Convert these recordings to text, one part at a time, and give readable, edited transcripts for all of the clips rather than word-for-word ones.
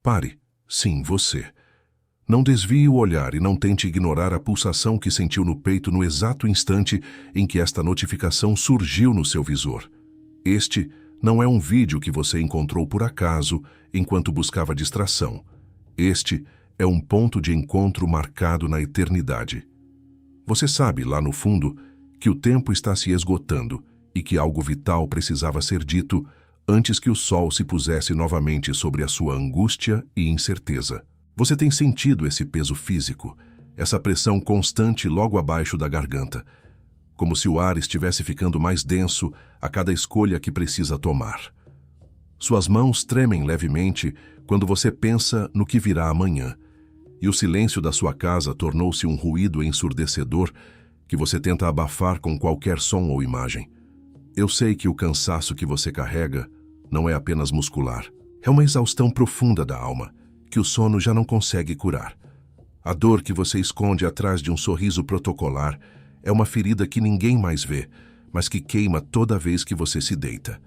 Pare. Sim, você. Não desvie o olhar e não tente ignorar a pulsação que sentiu no peito no exato instante em que esta notificação surgiu no seu visor. Este não é um vídeo que você encontrou por acaso enquanto buscava distração. Este é um ponto de encontro marcado na eternidade. Você sabe, lá no fundo, que o tempo está se esgotando e que algo vital precisava ser dito antes que o sol se pusesse novamente sobre a sua angústia e incerteza. Você tem sentido esse peso físico, essa pressão constante logo abaixo da garganta, como se o ar estivesse ficando mais denso a cada escolha que precisa tomar. Suas mãos tremem levemente quando você pensa no que virá amanhã, e o silêncio da sua casa tornou-se um ruído ensurdecedor que você tenta abafar com qualquer som ou imagem. Eu sei que o cansaço que você carrega não é apenas muscular, é uma exaustão profunda da alma, que o sono já não consegue curar. A dor que você esconde atrás de um sorriso protocolar é uma ferida que ninguém mais vê, mas que queima toda vez que você se deita.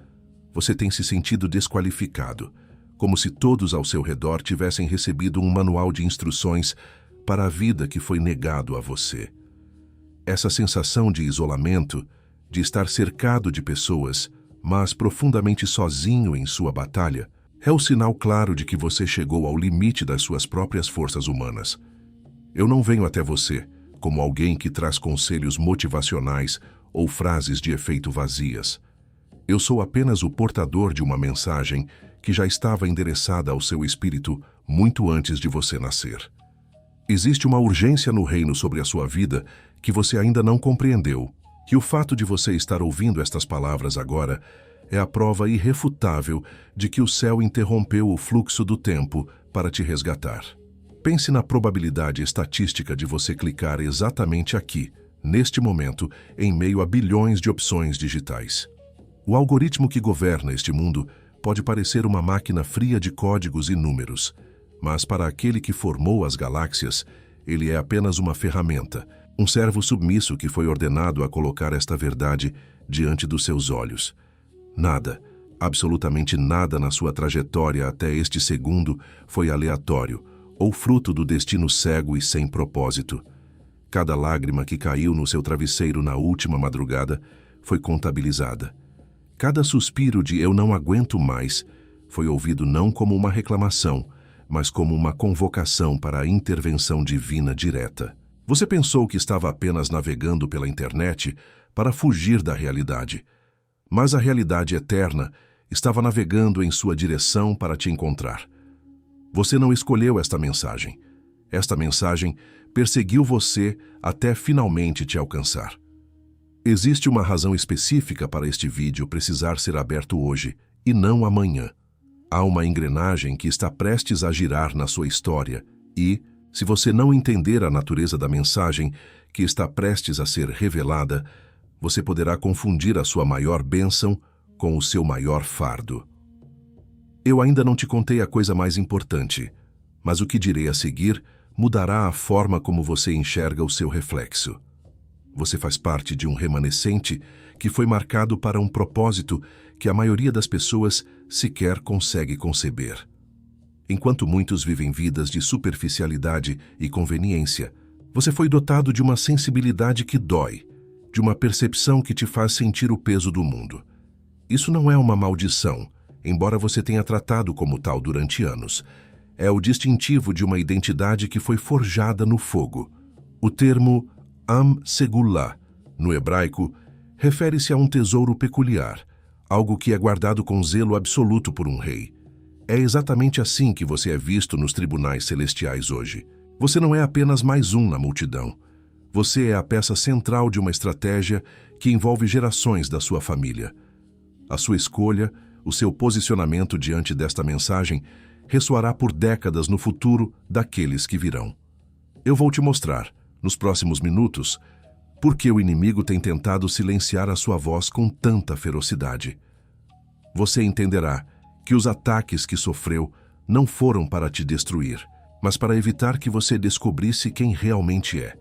Você tem se sentido desqualificado, como se todos ao seu redor tivessem recebido um manual de instruções para a vida que foi negado a você. Essa sensação de isolamento, de estar cercado de pessoas, mas profundamente sozinho em sua batalha, é o sinal claro de que você chegou ao limite das suas próprias forças humanas. Eu não venho até você como alguém que traz conselhos motivacionais ou frases de efeito vazias. Eu sou apenas o portador de uma mensagem que já estava endereçada ao seu espírito muito antes de você nascer. Existe uma urgência no reino sobre a sua vida que você ainda não compreendeu, e o fato de você estar ouvindo estas palavras agora é a prova irrefutável de que o céu interrompeu o fluxo do tempo para te resgatar. Pense na probabilidade estatística de você clicar exatamente aqui, neste momento, em meio a bilhões de opções digitais. O algoritmo que governa este mundo pode parecer uma máquina fria de códigos e números, mas para aquele que formou as galáxias, ele é apenas uma ferramenta, um servo submisso que foi ordenado a colocar esta verdade diante dos seus olhos. Nada, absolutamente nada na sua trajetória até este segundo foi aleatório ou fruto do destino cego e sem propósito. Cada lágrima que caiu no seu travesseiro na última madrugada foi contabilizada. Cada suspiro de "eu não aguento mais" foi ouvido não como uma reclamação, mas como uma convocação para a intervenção divina direta. Você pensou que estava apenas navegando pela internet para fugir da realidade, mas a realidade eterna estava navegando em sua direção para te encontrar. Você não escolheu esta mensagem. Esta mensagem perseguiu você até finalmente te alcançar. Existe uma razão específica para este vídeo precisar ser aberto hoje, e não amanhã. Há uma engrenagem que está prestes a girar na sua história e, se você não entender a natureza da mensagem que está prestes a ser revelada, você poderá confundir a sua maior bênção com o seu maior fardo. Eu ainda não te contei a coisa mais importante, mas o que direi a seguir mudará a forma como você enxerga o seu reflexo. Você faz parte de um remanescente que foi marcado para um propósito que a maioria das pessoas sequer consegue conceber. Enquanto muitos vivem vidas de superficialidade e conveniência, você foi dotado de uma sensibilidade que dói, de uma percepção que te faz sentir o peso do mundo. Isso não é uma maldição, embora você tenha tratado como tal durante anos. É o distintivo de uma identidade que foi forjada no fogo. O termo Am Segullah, no hebraico, refere-se a um tesouro peculiar, algo que é guardado com zelo absoluto por um rei. É exatamente assim que você é visto nos tribunais celestiais hoje. Você não é apenas mais um na multidão. Você é a peça central de uma estratégia que envolve gerações da sua família. A sua escolha, o seu posicionamento diante desta mensagem, ressoará por décadas no futuro daqueles que virão. Eu vou te mostrar, nos próximos minutos, por que o inimigo tem tentado silenciar a sua voz com tanta ferocidade. Você entenderá que os ataques que sofreu não foram para te destruir, mas para evitar que você descobrisse quem realmente é.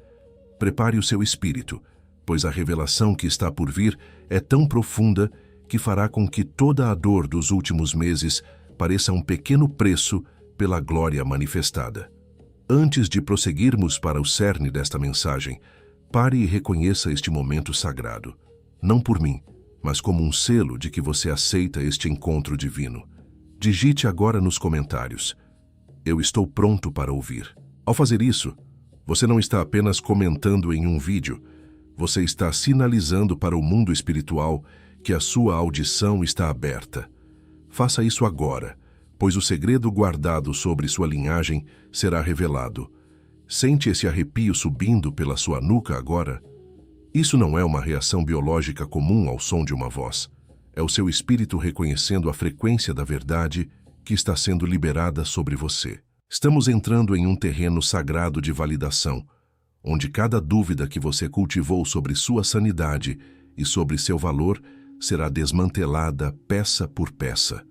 Prepare o seu espírito, pois a revelação que está por vir é tão profunda que fará com que toda a dor dos últimos meses pareça um pequeno preço pela glória manifestada. Antes de prosseguirmos para o cerne desta mensagem, pare e reconheça este momento sagrado, não por mim, mas como um selo de que você aceita este encontro divino. Digite agora nos comentários: eu estou pronto para ouvir. Ao fazer isso, você não está apenas comentando em um vídeo, você está sinalizando para o mundo espiritual que a sua audição está aberta. Faça isso agora, pois o segredo guardado sobre sua linhagem será revelado. Sente esse arrepio subindo pela sua nuca agora? Isso não é uma reação biológica comum ao som de uma voz. É o seu espírito reconhecendo a frequência da verdade que está sendo liberada sobre você. Estamos entrando em um terreno sagrado de validação, onde cada dúvida que você cultivou sobre sua sanidade e sobre seu valor será desmantelada peça por peça.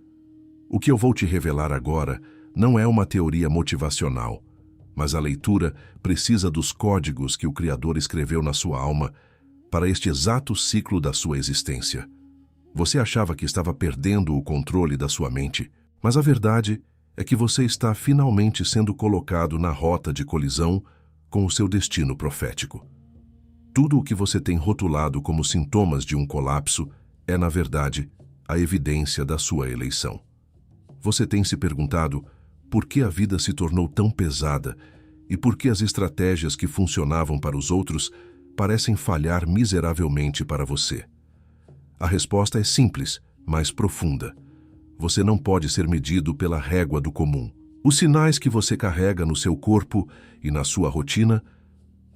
O que eu vou te revelar agora não é uma teoria motivacional, mas a leitura precisa dos códigos que o Criador escreveu na sua alma para este exato ciclo da sua existência. Você achava que estava perdendo o controle da sua mente, mas a verdade é que você está finalmente sendo colocado na rota de colisão com o seu destino profético. Tudo o que você tem rotulado como sintomas de um colapso é, na verdade, a evidência da sua eleição. Você tem se perguntado por que a vida se tornou tão pesada e por que as estratégias que funcionavam para os outros parecem falhar miseravelmente para você. A resposta é simples, mas profunda. Você não pode ser medido pela régua do comum. Os sinais que você carrega no seu corpo e na sua rotina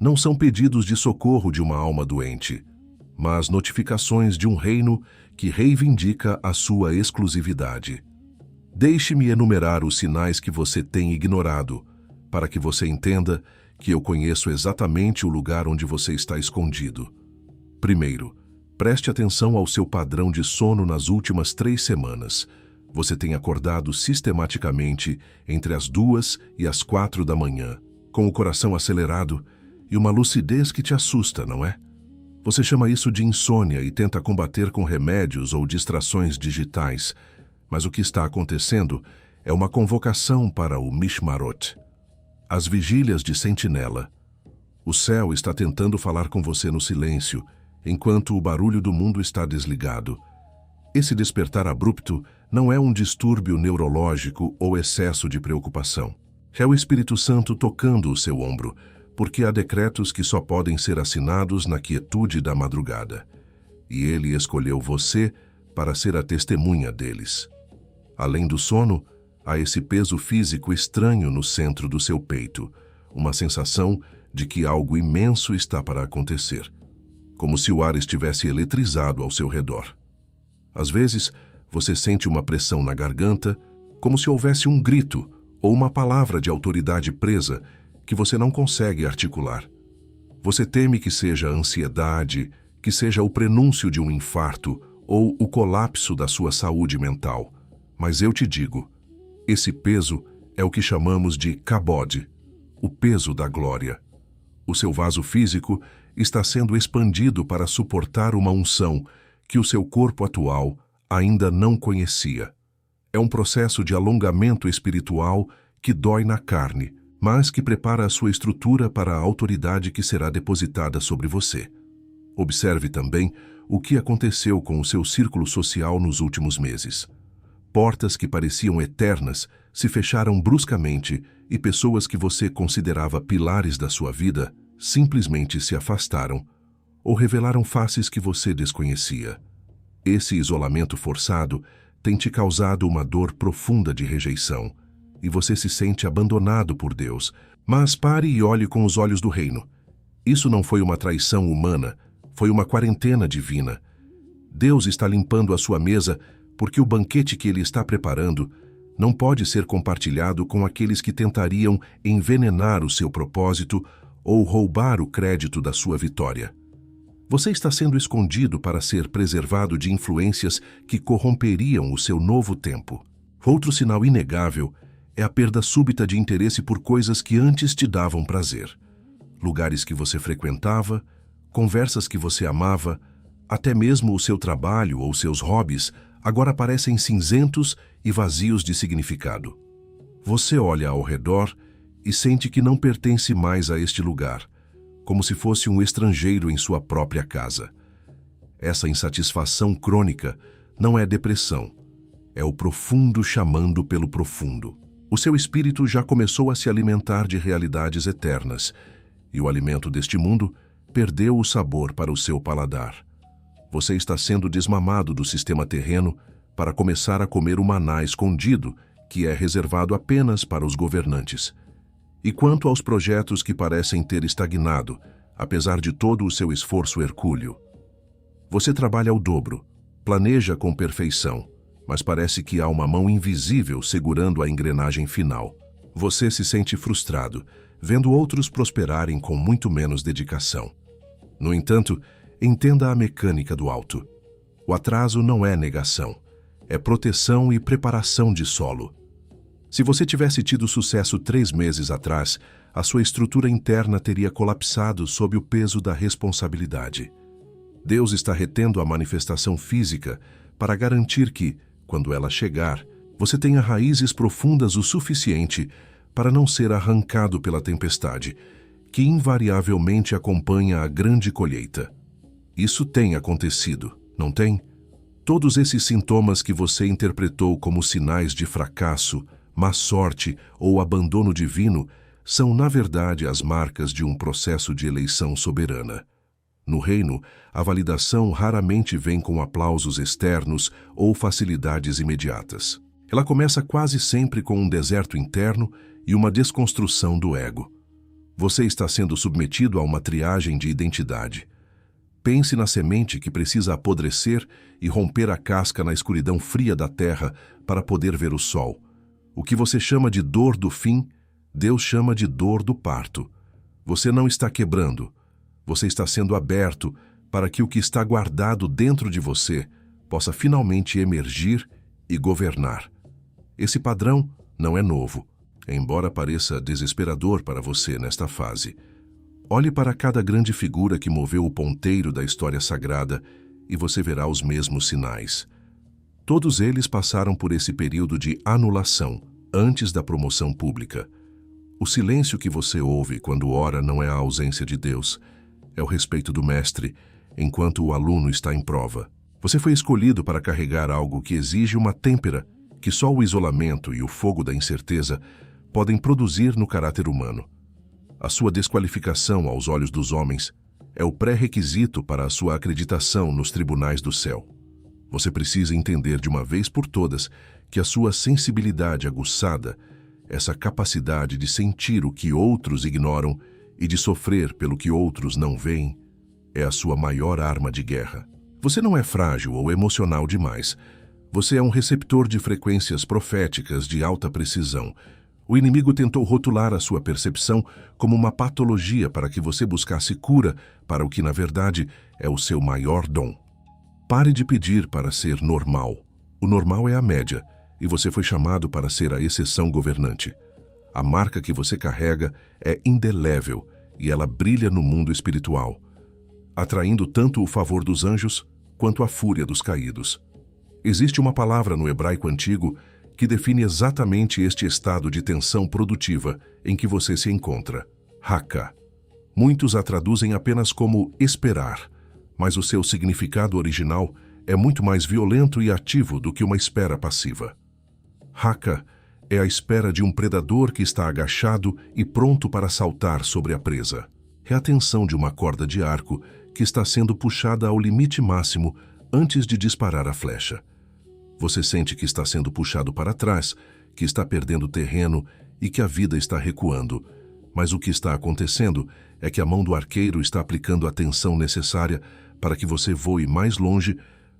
não são pedidos de socorro de uma alma doente, mas notificações de um reino que reivindica a sua exclusividade. Deixe-me enumerar os sinais que você tem ignorado, para que você entenda que eu conheço exatamente o lugar onde você está escondido. Primeiro, preste atenção ao seu padrão de sono nas últimas 3 semanas. Você tem acordado sistematicamente entre as 2 e as 4 da manhã, com o coração acelerado e uma lucidez que te assusta, não é? Você chama isso de insônia e tenta combater com remédios ou distrações digitais, mas o que está acontecendo é uma convocação para o Mishmarot, as vigílias de sentinela. O céu está tentando falar com você no silêncio, enquanto o barulho do mundo está desligado. Esse despertar abrupto não é um distúrbio neurológico ou excesso de preocupação. É o Espírito Santo tocando o seu ombro, porque há decretos que só podem ser assinados na quietude da madrugada. E ele escolheu você para ser a testemunha deles. Além do sono, há esse peso físico estranho no centro do seu peito, uma sensação de que algo imenso está para acontecer, como se o ar estivesse eletrizado ao seu redor. Às vezes, você sente uma pressão na garganta, como se houvesse um grito ou uma palavra de autoridade presa que você não consegue articular. Você teme que seja ansiedade, que seja o prenúncio de um infarto ou o colapso da sua saúde mental. Mas eu te digo, esse peso é o que chamamos de kabod, o peso da glória. O seu vaso físico está sendo expandido para suportar uma unção que o seu corpo atual ainda não conhecia. É um processo de alongamento espiritual que dói na carne, mas que prepara a sua estrutura para a autoridade que será depositada sobre você. Observe também o que aconteceu com o seu círculo social nos últimos meses. Portas que pareciam eternas se fecharam bruscamente e pessoas que você considerava pilares da sua vida simplesmente se afastaram ou revelaram faces que você desconhecia. Esse isolamento forçado tem te causado uma dor profunda de rejeição e você se sente abandonado por Deus. Mas pare e olhe com os olhos do reino. Isso não foi uma traição humana, foi uma quarentena divina. Deus está limpando a sua mesa porque o banquete que Ele está preparando não pode ser compartilhado com aqueles que tentariam envenenar o seu propósito ou roubar o crédito da sua vitória. Você está sendo escondido para ser preservado de influências que corromperiam o seu novo tempo. Outro sinal inegável é a perda súbita de interesse por coisas que antes te davam prazer. Lugares que você frequentava, conversas que você amava, até mesmo o seu trabalho ou seus hobbies agora parecem cinzentos e vazios de significado. Você olha ao redor e sente que não pertence mais a este lugar, como se fosse um estrangeiro em sua própria casa. Essa insatisfação crônica não é depressão, é o profundo chamando pelo profundo. O seu espírito já começou a se alimentar de realidades eternas, e o alimento deste mundo perdeu o sabor para o seu paladar. Você está sendo desmamado do sistema terreno para começar a comer o maná escondido, que é reservado apenas para os governantes. E quanto aos projetos que parecem ter estagnado, apesar de todo o seu esforço hercúleo, você trabalha ao dobro, planeja com perfeição, mas parece que há uma mão invisível segurando a engrenagem final. Você se sente frustrado, vendo outros prosperarem com muito menos dedicação. No entanto, entenda a mecânica do alto. O atraso não é negação, é proteção e preparação de solo. Se você tivesse tido sucesso 3 meses atrás, a sua estrutura interna teria colapsado sob o peso da responsabilidade. Deus está retendo a manifestação física para garantir que, quando ela chegar, você tenha raízes profundas o suficiente para não ser arrancado pela tempestade, que invariavelmente acompanha a grande colheita. Isso tem acontecido, não tem? Todos esses sintomas que você interpretou como sinais de fracasso, má sorte ou abandono divino são, na verdade, as marcas de um processo de eleição soberana. No reino, a validação raramente vem com aplausos externos ou facilidades imediatas. Ela começa quase sempre com um deserto interno e uma desconstrução do ego. Você está sendo submetido a uma triagem de identidade. Pense na semente que precisa apodrecer e romper a casca na escuridão fria da terra para poder ver o sol. O que você chama de dor do fim, Deus chama de dor do parto. Você não está quebrando. Você está sendo aberto para que o que está guardado dentro de você possa finalmente emergir e governar. Esse padrão não é novo, embora pareça desesperador para você nesta fase. Olhe para cada grande figura que moveu o ponteiro da história sagrada e você verá os mesmos sinais. Todos eles passaram por esse período de anulação antes da promoção pública. O silêncio que você ouve quando ora não é a ausência de Deus, é o respeito do mestre, enquanto o aluno está em prova. Você foi escolhido para carregar algo que exige uma têmpera que só o isolamento e o fogo da incerteza podem produzir no caráter humano. A sua desqualificação aos olhos dos homens é o pré-requisito para a sua acreditação nos tribunais do céu. Você precisa entender de uma vez por todas que a sua sensibilidade aguçada, essa capacidade de sentir o que outros ignoram e de sofrer pelo que outros não veem, é a sua maior arma de guerra. Você não é frágil ou emocional demais. Você é um receptor de frequências proféticas de alta precisão. O inimigo tentou rotular a sua percepção como uma patologia para que você buscasse cura para o que, na verdade, é o seu maior dom. Pare de pedir para ser normal. O normal é a média, e você foi chamado para ser a exceção governante. A marca que você carrega é indelével e ela brilha no mundo espiritual, atraindo tanto o favor dos anjos quanto a fúria dos caídos. Existe uma palavra no hebraico antigo que define exatamente este estado de tensão produtiva em que você se encontra: haka. Muitos a traduzem apenas como esperar, mas o seu significado original é muito mais violento e ativo do que uma espera passiva. Haka é a espera de um predador que está agachado e pronto para saltar sobre a presa. É a tensão de uma corda de arco que está sendo puxada ao limite máximo antes de disparar a flecha. Você sente que está sendo puxado para trás, que está perdendo terreno e que a vida está recuando. Mas o que está acontecendo é que a mão do arqueiro está aplicando a tensão necessária para que você voe mais longe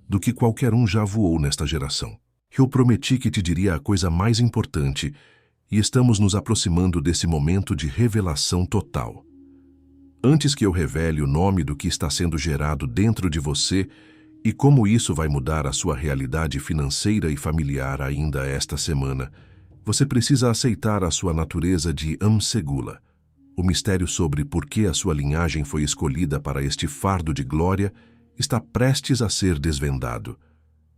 do que qualquer um já voou nesta geração. Eu prometi que te diria a coisa mais importante, e estamos nos aproximando desse momento de revelação total. Antes que eu revele o nome do que está sendo gerado dentro de você e como isso vai mudar a sua realidade financeira e familiar ainda esta semana, você precisa aceitar a sua natureza de Amsegula, o mistério sobre por que a sua linhagem foi escolhida para este fardo de glória está prestes a ser desvendado.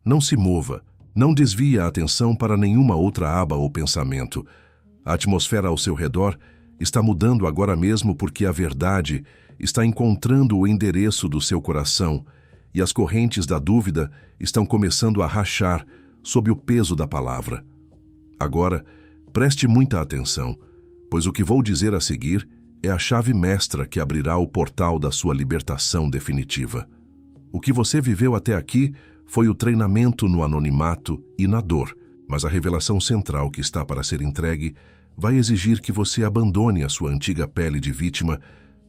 Não se mova. Não desvie a atenção para nenhuma outra aba ou pensamento. A atmosfera ao seu redor está mudando agora mesmo porque a verdade está encontrando o endereço do seu coração e as correntes da dúvida estão começando a rachar sob o peso da palavra. Agora, preste muita atenção, pois o que vou dizer a seguir é a chave mestra que abrirá o portal da sua libertação definitiva. O que você viveu até aqui foi o treinamento no anonimato e na dor, mas a revelação central que está para ser entregue vai exigir que você abandone a sua antiga pele de vítima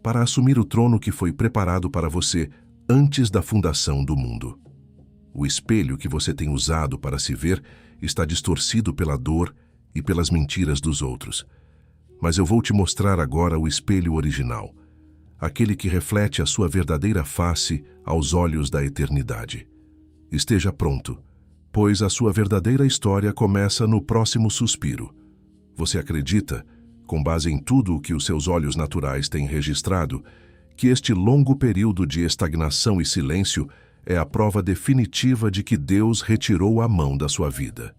para assumir o trono que foi preparado para você antes da fundação do mundo. O espelho que você tem usado para se ver está distorcido pela dor e pelas mentiras dos outros. Mas eu vou te mostrar agora o espelho original, aquele que reflete a sua verdadeira face aos olhos da eternidade. Esteja pronto, pois a sua verdadeira história começa no próximo suspiro. Você acredita, com base em tudo o que os seus olhos naturais têm registrado, que este longo período de estagnação e silêncio é a prova definitiva de que Deus retirou a mão da sua vida.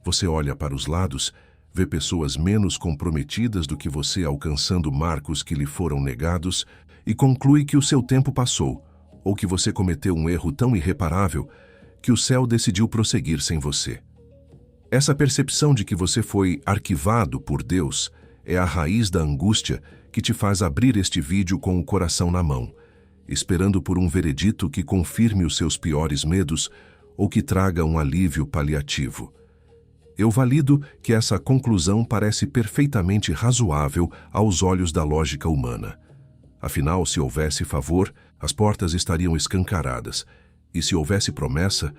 Você olha para os lados, vê pessoas menos comprometidas do que você alcançando marcos que lhe foram negados e conclui que o seu tempo passou, ou que você cometeu um erro tão irreparável que o céu decidiu prosseguir sem você. Essa percepção de que você foi arquivado por Deus é a raiz da angústia que te faz abrir este vídeo com o coração na mão, esperando por um veredito que confirme os seus piores medos ou que traga um alívio paliativo. Eu valido que essa conclusão parece perfeitamente razoável aos olhos da lógica humana. Afinal, se houvesse favor, as portas estariam escancaradas, e se houvesse promessa,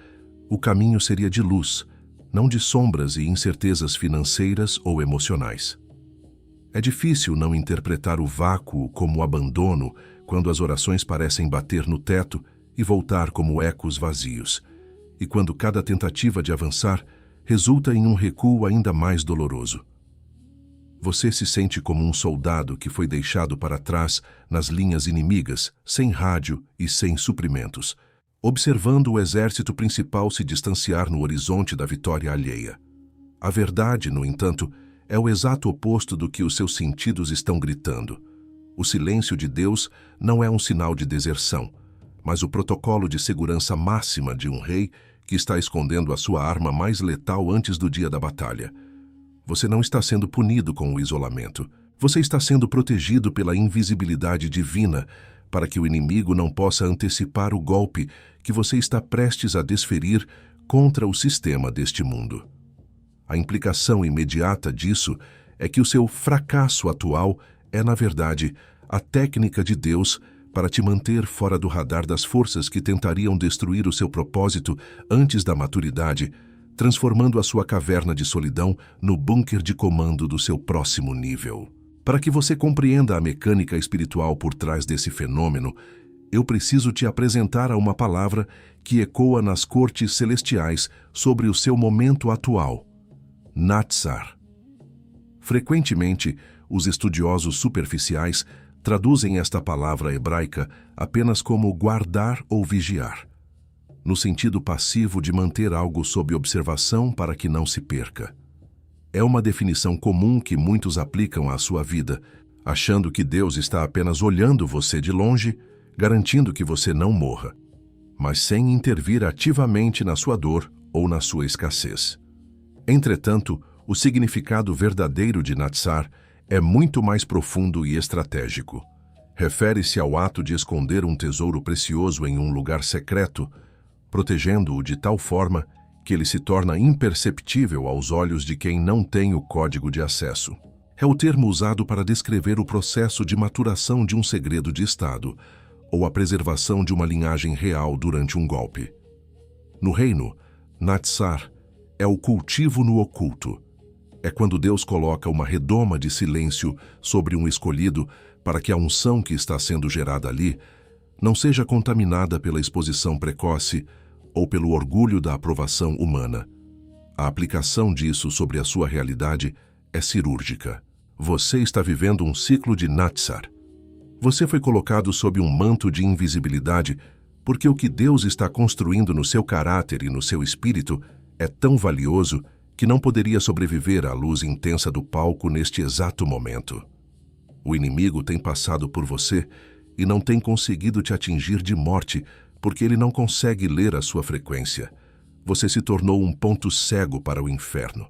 o caminho seria de luz, não de sombras e incertezas financeiras ou emocionais. É difícil não interpretar o vácuo como abandono quando as orações parecem bater no teto e voltar como ecos vazios, e quando cada tentativa de avançar resulta em um recuo ainda mais doloroso. Você se sente como um soldado que foi deixado para trás nas linhas inimigas, sem rádio e sem suprimentos, observando o exército principal se distanciar no horizonte da vitória alheia. A verdade, no entanto, é o exato oposto do que os seus sentidos estão gritando. O silêncio de Deus não é um sinal de deserção, mas o protocolo de segurança máxima de um rei que está escondendo a sua arma mais letal antes do dia da batalha. Você não está sendo punido com o isolamento. Você está sendo protegido pela invisibilidade divina para que o inimigo não possa antecipar o golpe que você está prestes a desferir contra o sistema deste mundo. A implicação imediata disso é que o seu fracasso atual é, na verdade, a técnica de Deus para te manter fora do radar das forças que tentariam destruir o seu propósito antes da maturidade, transformando a sua caverna de solidão no bunker de comando do seu próximo nível. Para que você compreenda a mecânica espiritual por trás desse fenômeno, eu preciso te apresentar a uma palavra que ecoa nas cortes celestiais sobre o seu momento atual: Natsar. Frequentemente, os estudiosos superficiais traduzem esta palavra hebraica apenas como guardar ou vigiar, no sentido passivo de manter algo sob observação para que não se perca. É uma definição comum que muitos aplicam à sua vida, achando que Deus está apenas olhando você de longe, garantindo que você não morra, mas sem intervir ativamente na sua dor ou na sua escassez. Entretanto, o significado verdadeiro de Natsar é muito mais profundo e estratégico. Refere-se ao ato de esconder um tesouro precioso em um lugar secreto, protegendo-o de tal forma que ele se torna imperceptível aos olhos de quem não tem o código de acesso. É o termo usado para descrever o processo de maturação de um segredo de Estado, ou a preservação de uma linhagem real durante um golpe. No reino, Natsar é o cultivo no oculto. É quando Deus coloca uma redoma de silêncio sobre um escolhido para que a unção que está sendo gerada ali não seja contaminada pela exposição precoce ou pelo orgulho da aprovação humana. A aplicação disso sobre a sua realidade é cirúrgica. Você está vivendo um ciclo de Natsar. Você foi colocado sob um manto de invisibilidade porque o que Deus está construindo no seu caráter e no seu espírito é tão valioso que não poderia sobreviver à luz intensa do palco neste exato momento. O inimigo tem passado por você e não tem conseguido te atingir de morte porque ele não consegue ler a sua frequência. Você se tornou um ponto cego para o inferno.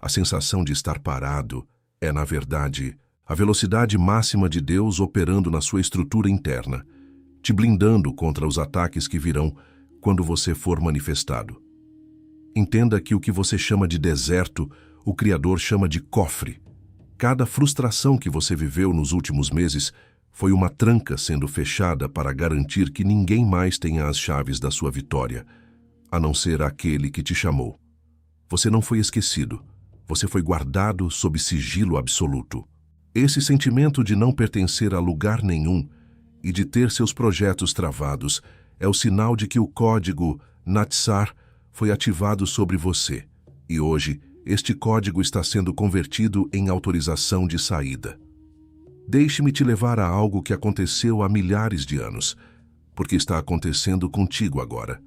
A sensação de estar parado é, na verdade, a velocidade máxima de Deus operando na sua estrutura interna, te blindando contra os ataques que virão quando você for manifestado. Entenda que o que você chama de deserto, o Criador chama de cofre. Cada frustração que você viveu nos últimos meses foi uma tranca sendo fechada para garantir que ninguém mais tenha as chaves da sua vitória, a não ser aquele que te chamou. Você não foi esquecido. Você foi guardado sob sigilo absoluto. Esse sentimento de não pertencer a lugar nenhum e de ter seus projetos travados é o sinal de que o código Natsar foi ativado sobre você. E hoje, este código está sendo convertido em autorização de saída. Deixe-me te levar a algo que aconteceu há milhares de anos, porque está acontecendo contigo agora.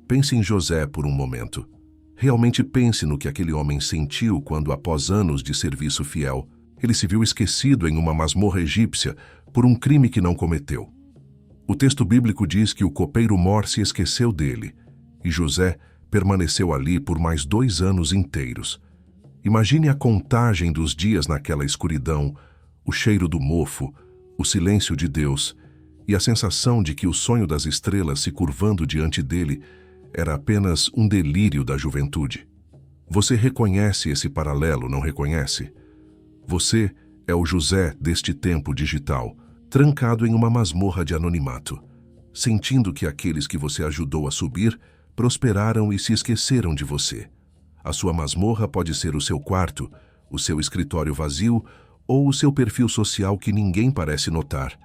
Pense em José por um momento. Realmente pense no que aquele homem sentiu quando, após anos de serviço fiel, ele se viu esquecido em uma masmorra egípcia por um crime que não cometeu. O texto bíblico diz que o copeiro-mor se esqueceu dele, e José permaneceu ali por mais 2 anos inteiros. Imagine a contagem dos dias naquela escuridão, o cheiro do mofo, o silêncio de Deus e a sensação de que o sonho das estrelas se curvando diante dele era apenas um delírio da juventude. Você reconhece esse paralelo, não reconhece? Você é o José deste tempo digital, trancado em uma masmorra de anonimato, sentindo que aqueles que você ajudou a subir prosperaram e se esqueceram de você. A sua masmorra pode ser o seu quarto, o seu escritório vazio ou o seu perfil social que ninguém parece notar,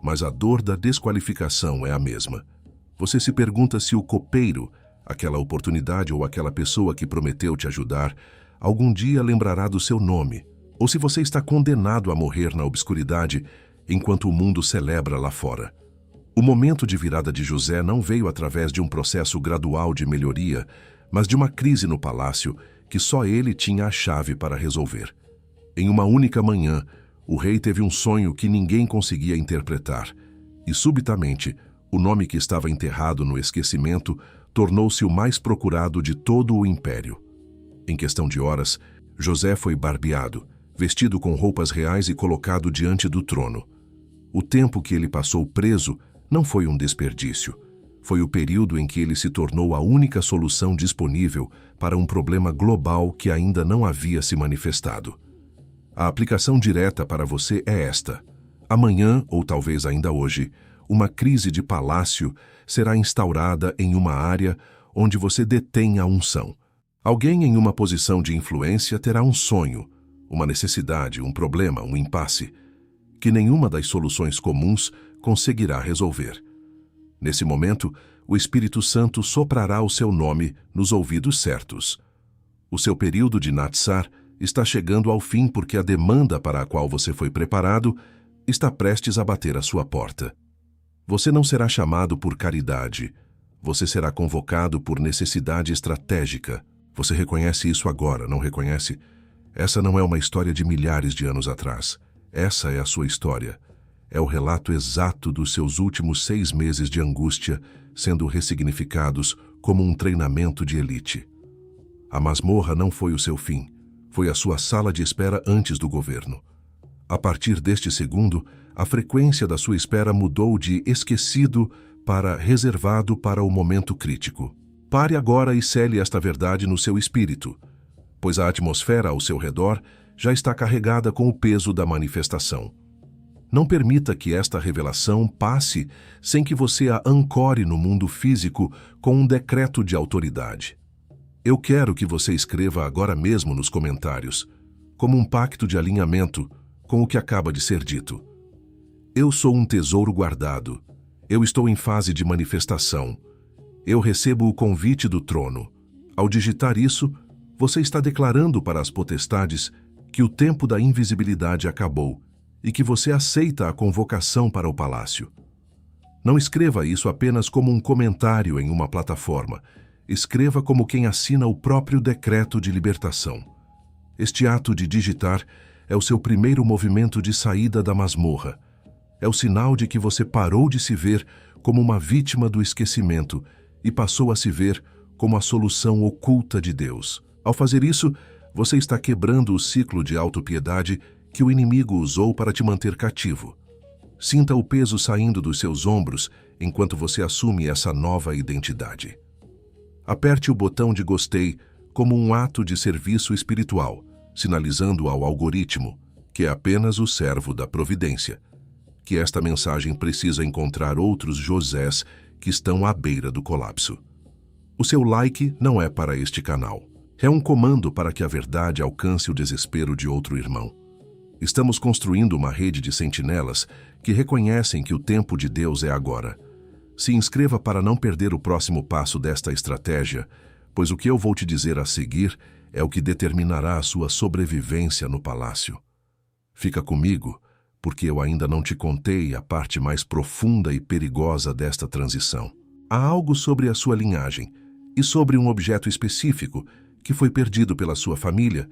mas a dor da desqualificação é a mesma. Você se pergunta se o copeiro, aquela oportunidade ou aquela pessoa que prometeu te ajudar, algum dia lembrará do seu nome, ou se você está condenado a morrer na obscuridade enquanto o mundo celebra lá fora. O momento de virada de José não veio através de um processo gradual de melhoria, mas de uma crise no palácio que só ele tinha a chave para resolver. Em uma única manhã, o rei teve um sonho que ninguém conseguia interpretar, e subitamente, o nome que estava enterrado no esquecimento tornou-se o mais procurado de todo o império. Em questão de horas, José foi barbeado, vestido com roupas reais e colocado diante do trono. O tempo que ele passou preso não foi um desperdício. Foi o período em que ele se tornou a única solução disponível para um problema global que ainda não havia se manifestado. A aplicação direta para você é esta. Amanhã, ou talvez ainda hoje, uma crise de palácio será instaurada em uma área onde você detém a unção. Alguém em uma posição de influência terá um sonho, uma necessidade, um problema, um impasse, que nenhuma das soluções comuns conseguirá resolver. Nesse momento, o Espírito Santo soprará o seu nome nos ouvidos certos. O seu período de Natsar está chegando ao fim porque a demanda para a qual você foi preparado está prestes a bater à sua porta. Você não será chamado por caridade. Você será convocado por necessidade estratégica. Você reconhece isso agora, não reconhece? Essa não é uma história de milhares de anos atrás. Essa é a sua história. É o relato exato dos seus últimos 6 meses de angústia sendo ressignificados como um treinamento de elite. A masmorra não foi o seu fim. Foi a sua sala de espera antes do governo. A partir deste segundo, a frequência da sua espera mudou de esquecido para reservado para o momento crítico. Pare agora e cele esta verdade no seu espírito, pois a atmosfera ao seu redor já está carregada com o peso da manifestação. Não permita que esta revelação passe sem que você a ancore no mundo físico com um decreto de autoridade. Eu quero que você escreva agora mesmo nos comentários, como um pacto de alinhamento com o que acaba de ser dito. Eu sou um tesouro guardado. Eu estou em fase de manifestação. Eu recebo o convite do trono. Ao digitar isso, você está declarando para as potestades que o tempo da invisibilidade acabou e que você aceita a convocação para o palácio. Não escreva isso apenas como um comentário em uma plataforma. Escreva como quem assina o próprio decreto de libertação. Este ato de digitar é o seu primeiro movimento de saída da masmorra. É o sinal de que você parou de se ver como uma vítima do esquecimento e passou a se ver como a solução oculta de Deus. Ao fazer isso, você está quebrando o ciclo de autopiedade que o inimigo usou para te manter cativo. Sinta o peso saindo dos seus ombros enquanto você assume essa nova identidade. Aperte o botão de gostei como um ato de serviço espiritual, sinalizando ao algoritmo, que é apenas o servo da providência, que esta mensagem precisa encontrar outros Josés que estão à beira do colapso. O seu like não é para este canal. É um comando para que a verdade alcance o desespero de outro irmão. Estamos construindo uma rede de sentinelas que reconhecem que o tempo de Deus é agora. Se inscreva para não perder o próximo passo desta estratégia, pois o que eu vou te dizer a seguir é o que determinará a sua sobrevivência no palácio. Fica comigo, porque eu ainda não te contei a parte mais profunda e perigosa desta transição. Há algo sobre a sua linhagem e sobre um objeto específico que foi perdido pela sua família,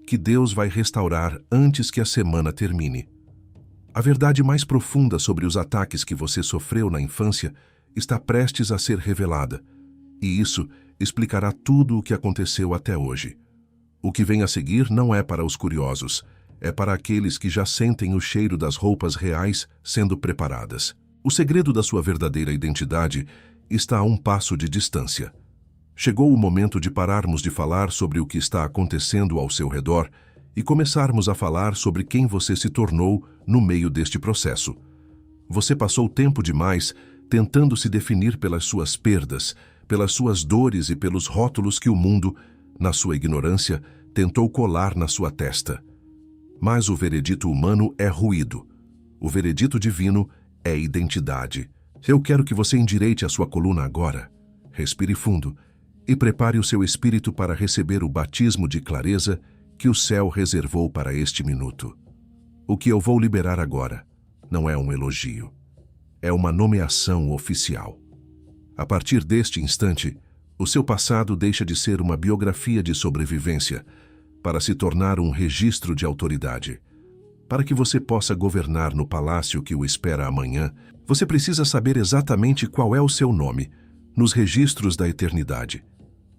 que Deus vai restaurar antes que a semana termine. A verdade mais profunda sobre os ataques que você sofreu na infância está prestes a ser revelada, e isso explicará tudo o que aconteceu até hoje. O que vem a seguir não é para os curiosos, é para aqueles que já sentem o cheiro das roupas reais sendo preparadas. O segredo da sua verdadeira identidade está a um passo de distância. Chegou o momento de pararmos de falar sobre o que está acontecendo ao seu redor e começarmos a falar sobre quem você se tornou no meio deste processo. Você passou tempo demais tentando se definir pelas suas perdas, pelas suas dores e pelos rótulos que o mundo, na sua ignorância, tentou colar na sua testa. Mas o veredito humano é ruído. O veredito divino é identidade. Eu quero que você endireite a sua coluna agora. Respire fundo e prepare o seu espírito para receber o batismo de clareza que o céu reservou para este minuto. O que eu vou liberar agora não é um elogio. É uma nomeação oficial. A partir deste instante, o seu passado deixa de ser uma biografia de sobrevivência para se tornar um registro de autoridade. Para que você possa governar no palácio que o espera amanhã, você precisa saber exatamente qual é o seu nome nos registros da eternidade.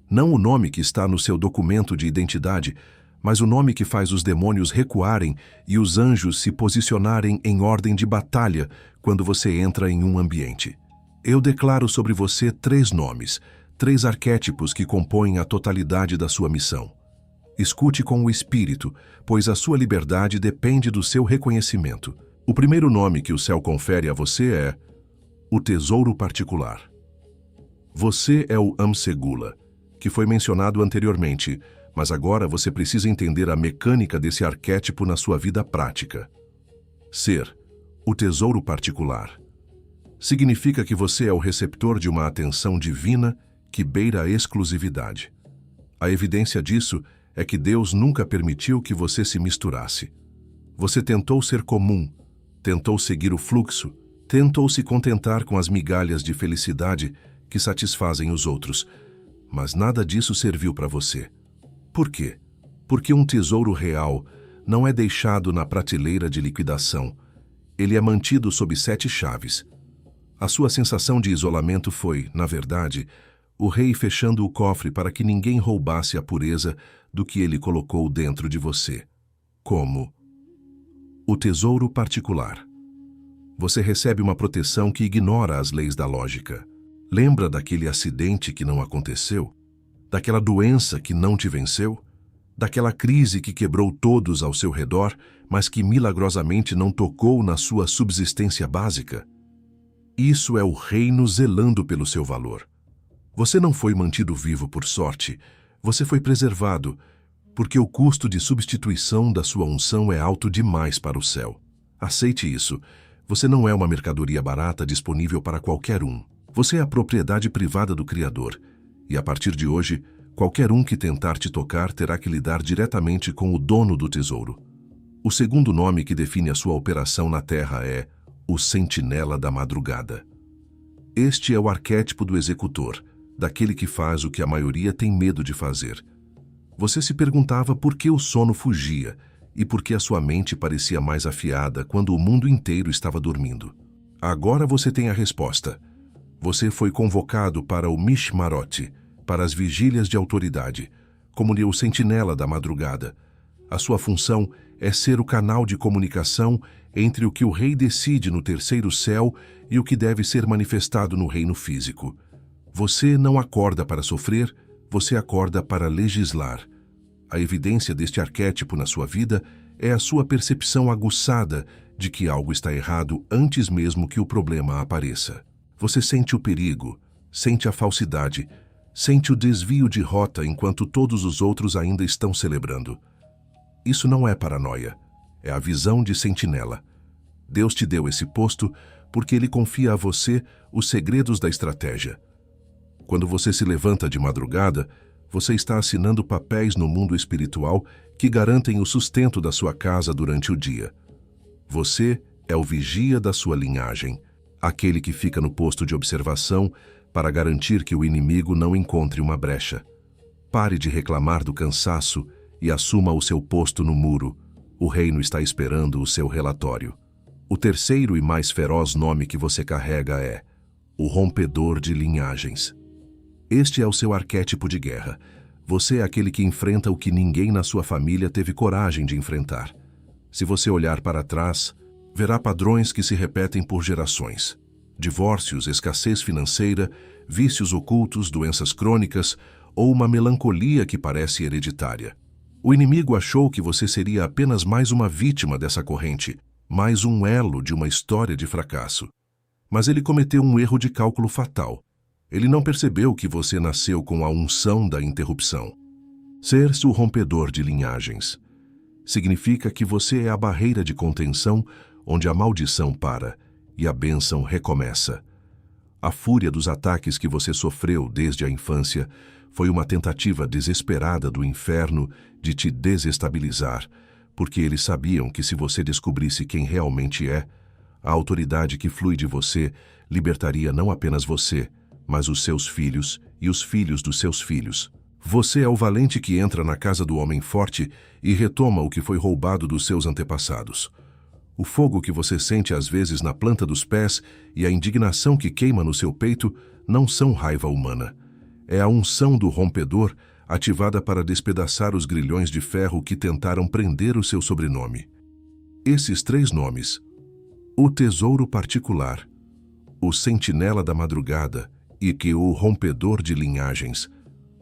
Não o nome que está no seu documento de identidade, mas o nome que faz os demônios recuarem e os anjos se posicionarem em ordem de batalha quando você entra em um ambiente. Eu declaro sobre você 3 nomes, 3 arquétipos que compõem a totalidade da sua missão. Escute com o espírito, pois a sua liberdade depende do seu reconhecimento. O primeiro nome que o céu confere a você é o Tesouro Particular. Você é o Amsegula, que foi mencionado anteriormente, mas agora você precisa entender a mecânica desse arquétipo na sua vida prática. Ser o Tesouro Particular significa que você é o receptor de uma atenção divina que beira a exclusividade. A evidência disso é que Deus nunca permitiu que você se misturasse. Você tentou ser comum, tentou seguir o fluxo, tentou se contentar com as migalhas de felicidade que satisfazem os outros, mas nada disso serviu para você. Por quê? Porque um tesouro real não é deixado na prateleira de liquidação. Ele é mantido sob 7 chaves. A sua sensação de isolamento foi, na verdade, o rei fechando o cofre para que ninguém roubasse a pureza do que ele colocou dentro de você. Como o tesouro particular. Você recebe uma proteção que ignora as leis da lógica. Lembra daquele acidente que não aconteceu? Daquela doença que não te venceu? Daquela crise que quebrou todos ao seu redor, mas que milagrosamente não tocou na sua subsistência básica? Isso é o reino zelando pelo seu valor. Você não foi mantido vivo por sorte, você foi preservado, porque o custo de substituição da sua unção é alto demais para o céu. Aceite isso. Você não é uma mercadoria barata disponível para qualquer um. Você é a propriedade privada do Criador, e a partir de hoje, qualquer um que tentar te tocar terá que lidar diretamente com o dono do tesouro. O segundo nome que define a sua operação na Terra é o Sentinela da Madrugada. Este é o arquétipo do executor, daquele que faz o que a maioria tem medo de fazer. Você se perguntava por que o sono fugia e por que a sua mente parecia mais afiada quando o mundo inteiro estava dormindo. Agora você tem a resposta. Você foi convocado para o Mishmarot, para as vigílias de autoridade, como o sentinela da madrugada. A sua função é ser o canal de comunicação entre o que o rei decide no terceiro céu e o que deve ser manifestado no reino físico. Você não acorda para sofrer, você acorda para legislar. A evidência deste arquétipo na sua vida é a sua percepção aguçada de que algo está errado antes mesmo que o problema apareça. Você sente o perigo, sente a falsidade, sente o desvio de rota enquanto todos os outros ainda estão celebrando. Isso não é paranoia, é a visão de sentinela. Deus te deu esse posto porque Ele confia a você os segredos da estratégia. Quando você se levanta de madrugada, você está assinando papéis no mundo espiritual que garantem o sustento da sua casa durante o dia. Você é o vigia da sua linhagem, aquele que fica no posto de observação para garantir que o inimigo não encontre uma brecha. Pare de reclamar do cansaço e assuma o seu posto no muro. O reino está esperando o seu relatório. O terceiro e mais feroz nome que você carrega é o rompedor de linhagens. Este é o seu arquétipo de guerra. Você é aquele que enfrenta o que ninguém na sua família teve coragem de enfrentar. Se você olhar para trás, verá padrões que se repetem por gerações. Divórcios, escassez financeira, vícios ocultos, doenças crônicas ou uma melancolia que parece hereditária. O inimigo achou que você seria apenas mais uma vítima dessa corrente, mais um elo de uma história de fracasso. Mas ele cometeu um erro de cálculo fatal. Ele não percebeu que você nasceu com a unção da interrupção. Ser-se o rompedor de linhagens significa que você é a barreira de contenção onde a maldição para e a bênção recomeça. A fúria dos ataques que você sofreu desde a infância foi uma tentativa desesperada do inferno de te desestabilizar, porque eles sabiam que se você descobrisse quem realmente é, a autoridade que flui de você libertaria não apenas você, mas os seus filhos e os filhos dos seus filhos. Você é o valente que entra na casa do homem forte e retoma o que foi roubado dos seus antepassados. O fogo que você sente às vezes na planta dos pés e a indignação que queima no seu peito não são raiva humana. É a unção do rompedor ativada para despedaçar os grilhões de ferro que tentaram prender o seu sobrenome. Esses três nomes, o tesouro particular, o sentinela da madrugada e que o rompedor de linhagens,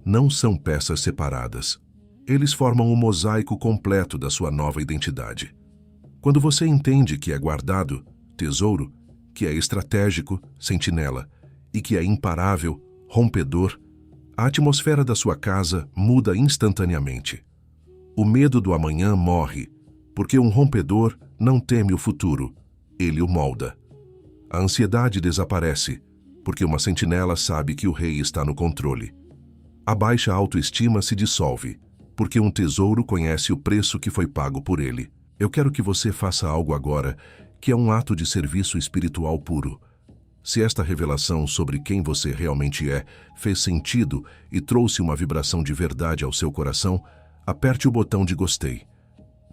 não são peças separadas. Eles formam o mosaico completo da sua nova identidade. Quando você entende que é guardado, tesouro, que é estratégico, sentinela, e que é imparável, rompedor, a atmosfera da sua casa muda instantaneamente. O medo do amanhã morre, porque um rompedor não teme o futuro, ele o molda. A ansiedade desaparece, porque uma sentinela sabe que o rei está no controle. A baixa autoestima se dissolve, porque um tesouro conhece o preço que foi pago por ele. Eu quero que você faça algo agora, que é um ato de serviço espiritual puro. Se esta revelação sobre quem você realmente é fez sentido e trouxe uma vibração de verdade ao seu coração, aperte o botão de gostei.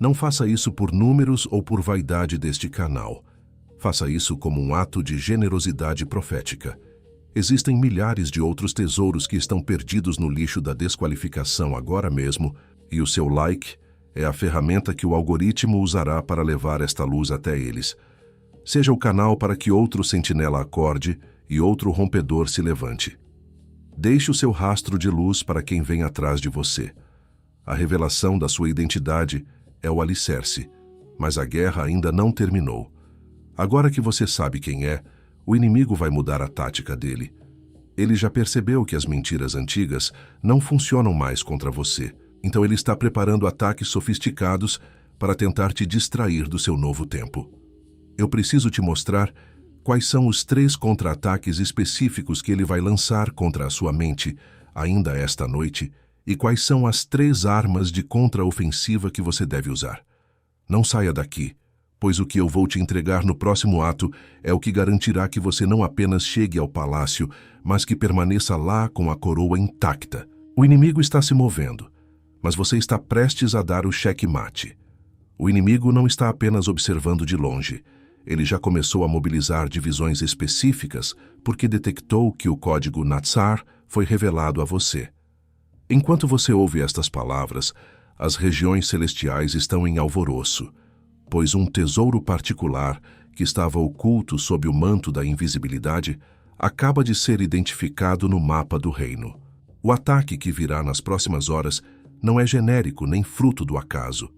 Não faça isso por números ou por vaidade deste canal. Faça isso como um ato de generosidade profética. Existem milhares de outros tesouros que estão perdidos no lixo da desqualificação agora mesmo, e o seu like é a ferramenta que o algoritmo usará para levar esta luz até eles. Seja o canal para que outro sentinela acorde e outro rompedor se levante. Deixe o seu rastro de luz para quem vem atrás de você. A revelação da sua identidade é o alicerce, mas a guerra ainda não terminou. Agora que você sabe quem é, o inimigo vai mudar a tática dele. Ele já percebeu que as mentiras antigas não funcionam mais contra você, então ele está preparando ataques sofisticados para tentar te distrair do seu novo tempo. Eu preciso te mostrar quais são os 3 contra-ataques específicos que ele vai lançar contra a sua mente ainda esta noite e quais são as 3 armas de contra-ofensiva que você deve usar. Não saia daqui, pois o que eu vou te entregar no próximo ato é o que garantirá que você não apenas chegue ao palácio, mas que permaneça lá com a coroa intacta. O inimigo está se movendo, mas você está prestes a dar o cheque-mate. O inimigo não está apenas observando de longe. Ele já começou a mobilizar divisões específicas porque detectou que o código Natsar foi revelado a você. Enquanto você ouve estas palavras, as regiões celestiais estão em alvoroço, pois um tesouro particular que estava oculto sob o manto da invisibilidade acaba de ser identificado no mapa do reino. O ataque que virá nas próximas horas não é genérico nem fruto do acaso.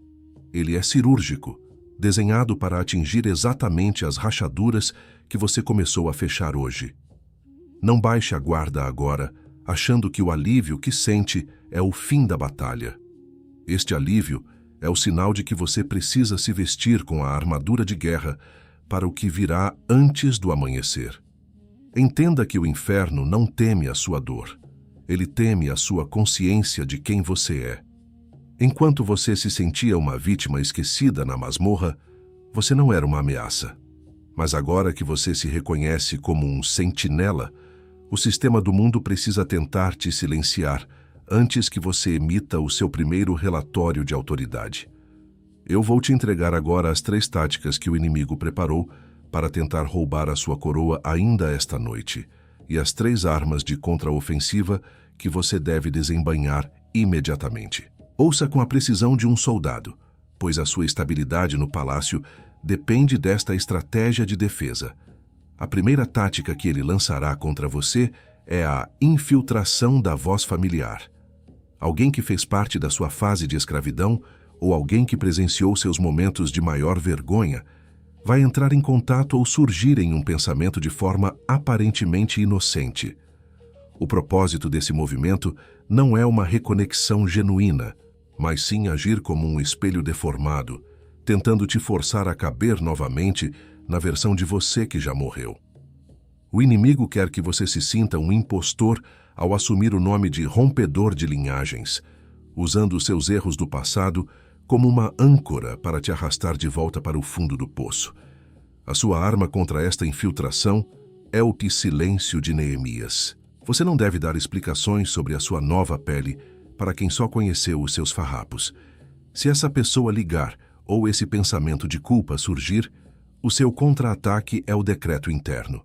Ele é cirúrgico, desenhado para atingir exatamente as rachaduras que você começou a fechar hoje. Não baixe a guarda agora, achando que o alívio que sente é o fim da batalha. Este alívio é o sinal de que você precisa se vestir com a armadura de guerra para o que virá antes do amanhecer. Entenda que o inferno não teme a sua dor. Ele teme a sua consciência de quem você é. Enquanto você se sentia uma vítima esquecida na masmorra, você não era uma ameaça. Mas agora que você se reconhece como um sentinela, o sistema do mundo precisa tentar te silenciar antes que você emita o seu primeiro relatório de autoridade. Eu vou te entregar agora as 3 táticas que o inimigo preparou para tentar roubar a sua coroa ainda esta noite, e as 3 armas de contraofensiva que você deve desembainhar imediatamente. Ouça com a precisão de um soldado, pois a sua estabilidade no palácio depende desta estratégia de defesa. A primeira tática que ele lançará contra você é a infiltração da voz familiar. Alguém que fez parte da sua fase de escravidão ou alguém que presenciou seus momentos de maior vergonha vai entrar em contato ou surgir em um pensamento de forma aparentemente inocente. O propósito desse movimento não é uma reconexão genuína, mas sim agir como um espelho deformado, tentando te forçar a caber novamente na versão de você que já morreu. O inimigo quer que você se sinta um impostor ao assumir o nome de rompedor de linhagens, usando os seus erros do passado como uma âncora para te arrastar de volta para o fundo do poço. A sua arma contra esta infiltração é o silêncio de Neemias. Você não deve dar explicações sobre a sua nova pele para quem só conheceu os seus farrapos. Se essa pessoa ligar ou esse pensamento de culpa surgir, o seu contra-ataque é o decreto interno.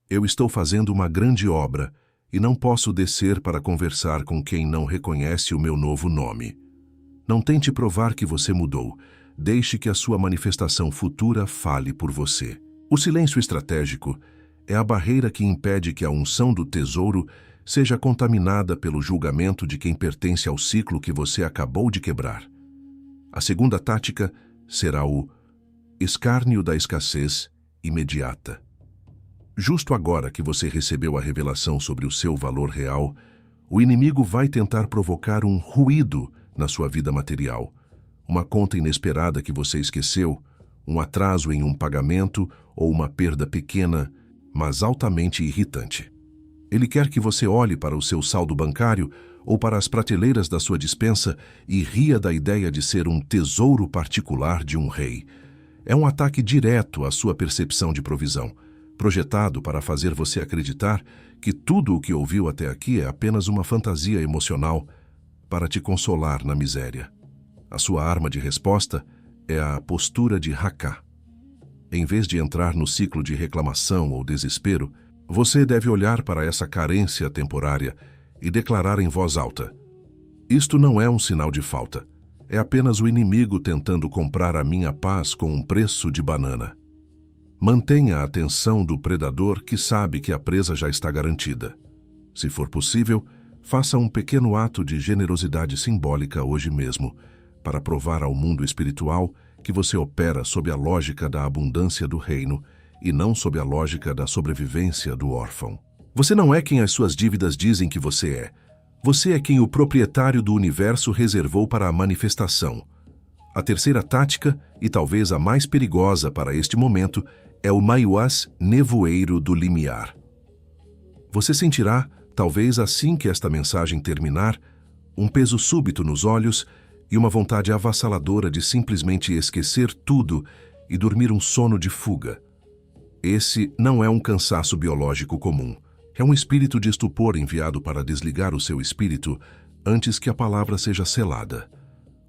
Eu estou fazendo uma grande obra e não posso descer para conversar com quem não reconhece o meu novo nome. Não tente provar que você mudou. Deixe que a sua manifestação futura fale por você. O silêncio estratégico é a barreira que impede que a unção do tesouro seja contaminada pelo julgamento de quem pertence ao ciclo que você acabou de quebrar. A segunda tática será o escárnio da escassez imediata. Justo agora que você recebeu a revelação sobre o seu valor real, o inimigo vai tentar provocar um ruído na sua vida material, uma conta inesperada que você esqueceu, um atraso em um pagamento ou uma perda pequena, mas altamente irritante. Ele quer que você olhe para o seu saldo bancário ou para as prateleiras da sua despensa e ria da ideia de ser um tesouro particular de um rei. É um ataque direto à sua percepção de provisão, projetado para fazer você acreditar que tudo o que ouviu até aqui é apenas uma fantasia emocional para te consolar na miséria. A sua arma de resposta é a postura de Haká. Em vez de entrar no ciclo de reclamação ou desespero, você deve olhar para essa carência temporária e declarar em voz alta: isto não é um sinal de falta. É apenas o inimigo tentando comprar a minha paz com um preço de banana. Mantenha a atenção do predador que sabe que a presa já está garantida. Se for possível, faça um pequeno ato de generosidade simbólica hoje mesmo, para provar ao mundo espiritual que você opera sob a lógica da abundância do reino e não sob a lógica da sobrevivência do órfão. Você não é quem as suas dívidas dizem que você é. Você é quem o proprietário do universo reservou para a manifestação. A terceira tática, e talvez a mais perigosa para este momento, é o Maiwas nevoeiro do limiar. Você sentirá, talvez assim que esta mensagem terminar, um peso súbito nos olhos e uma vontade avassaladora de simplesmente esquecer tudo e dormir um sono de fuga. Esse não é um cansaço biológico comum. É um espírito de estupor enviado para desligar o seu espírito antes que a palavra seja selada.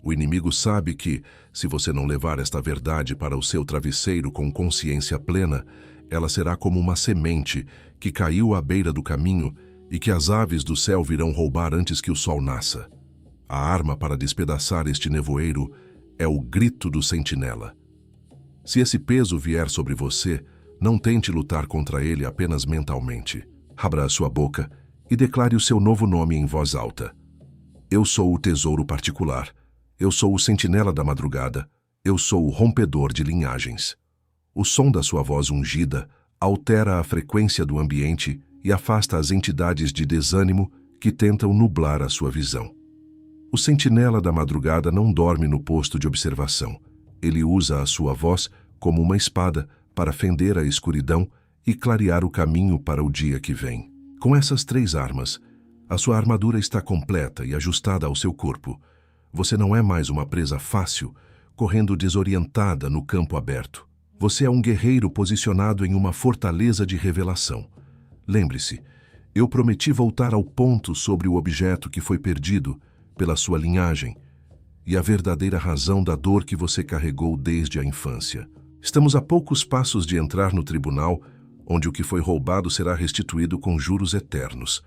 O inimigo sabe que, se você não levar esta verdade para o seu travesseiro com consciência plena, ela será como uma semente que caiu à beira do caminho e que as aves do céu virão roubar antes que o sol nasça. A arma para despedaçar este nevoeiro é o grito do sentinela. Se esse peso vier sobre você, não tente lutar contra ele apenas mentalmente. Abra a sua boca e declare o seu novo nome em voz alta. Eu sou o tesouro particular. Eu sou o sentinela da madrugada. Eu sou o rompedor de linhagens. O som da sua voz ungida altera a frequência do ambiente e afasta as entidades de desânimo que tentam nublar a sua visão. O sentinela da madrugada não dorme no posto de observação. Ele usa a sua voz como uma espada para fender a escuridão e clarear o caminho para o dia que vem. Com essas 3 armas, a sua armadura está completa e ajustada ao seu corpo. Você não é mais uma presa fácil, correndo desorientada no campo aberto. Você é um guerreiro posicionado em uma fortaleza de revelação. Lembre-se, eu prometi voltar ao ponto sobre o objeto que foi perdido pela sua linhagem e a verdadeira razão da dor que você carregou desde a infância. Estamos a poucos passos de entrar no tribunal, onde o que foi roubado será restituído com juros eternos.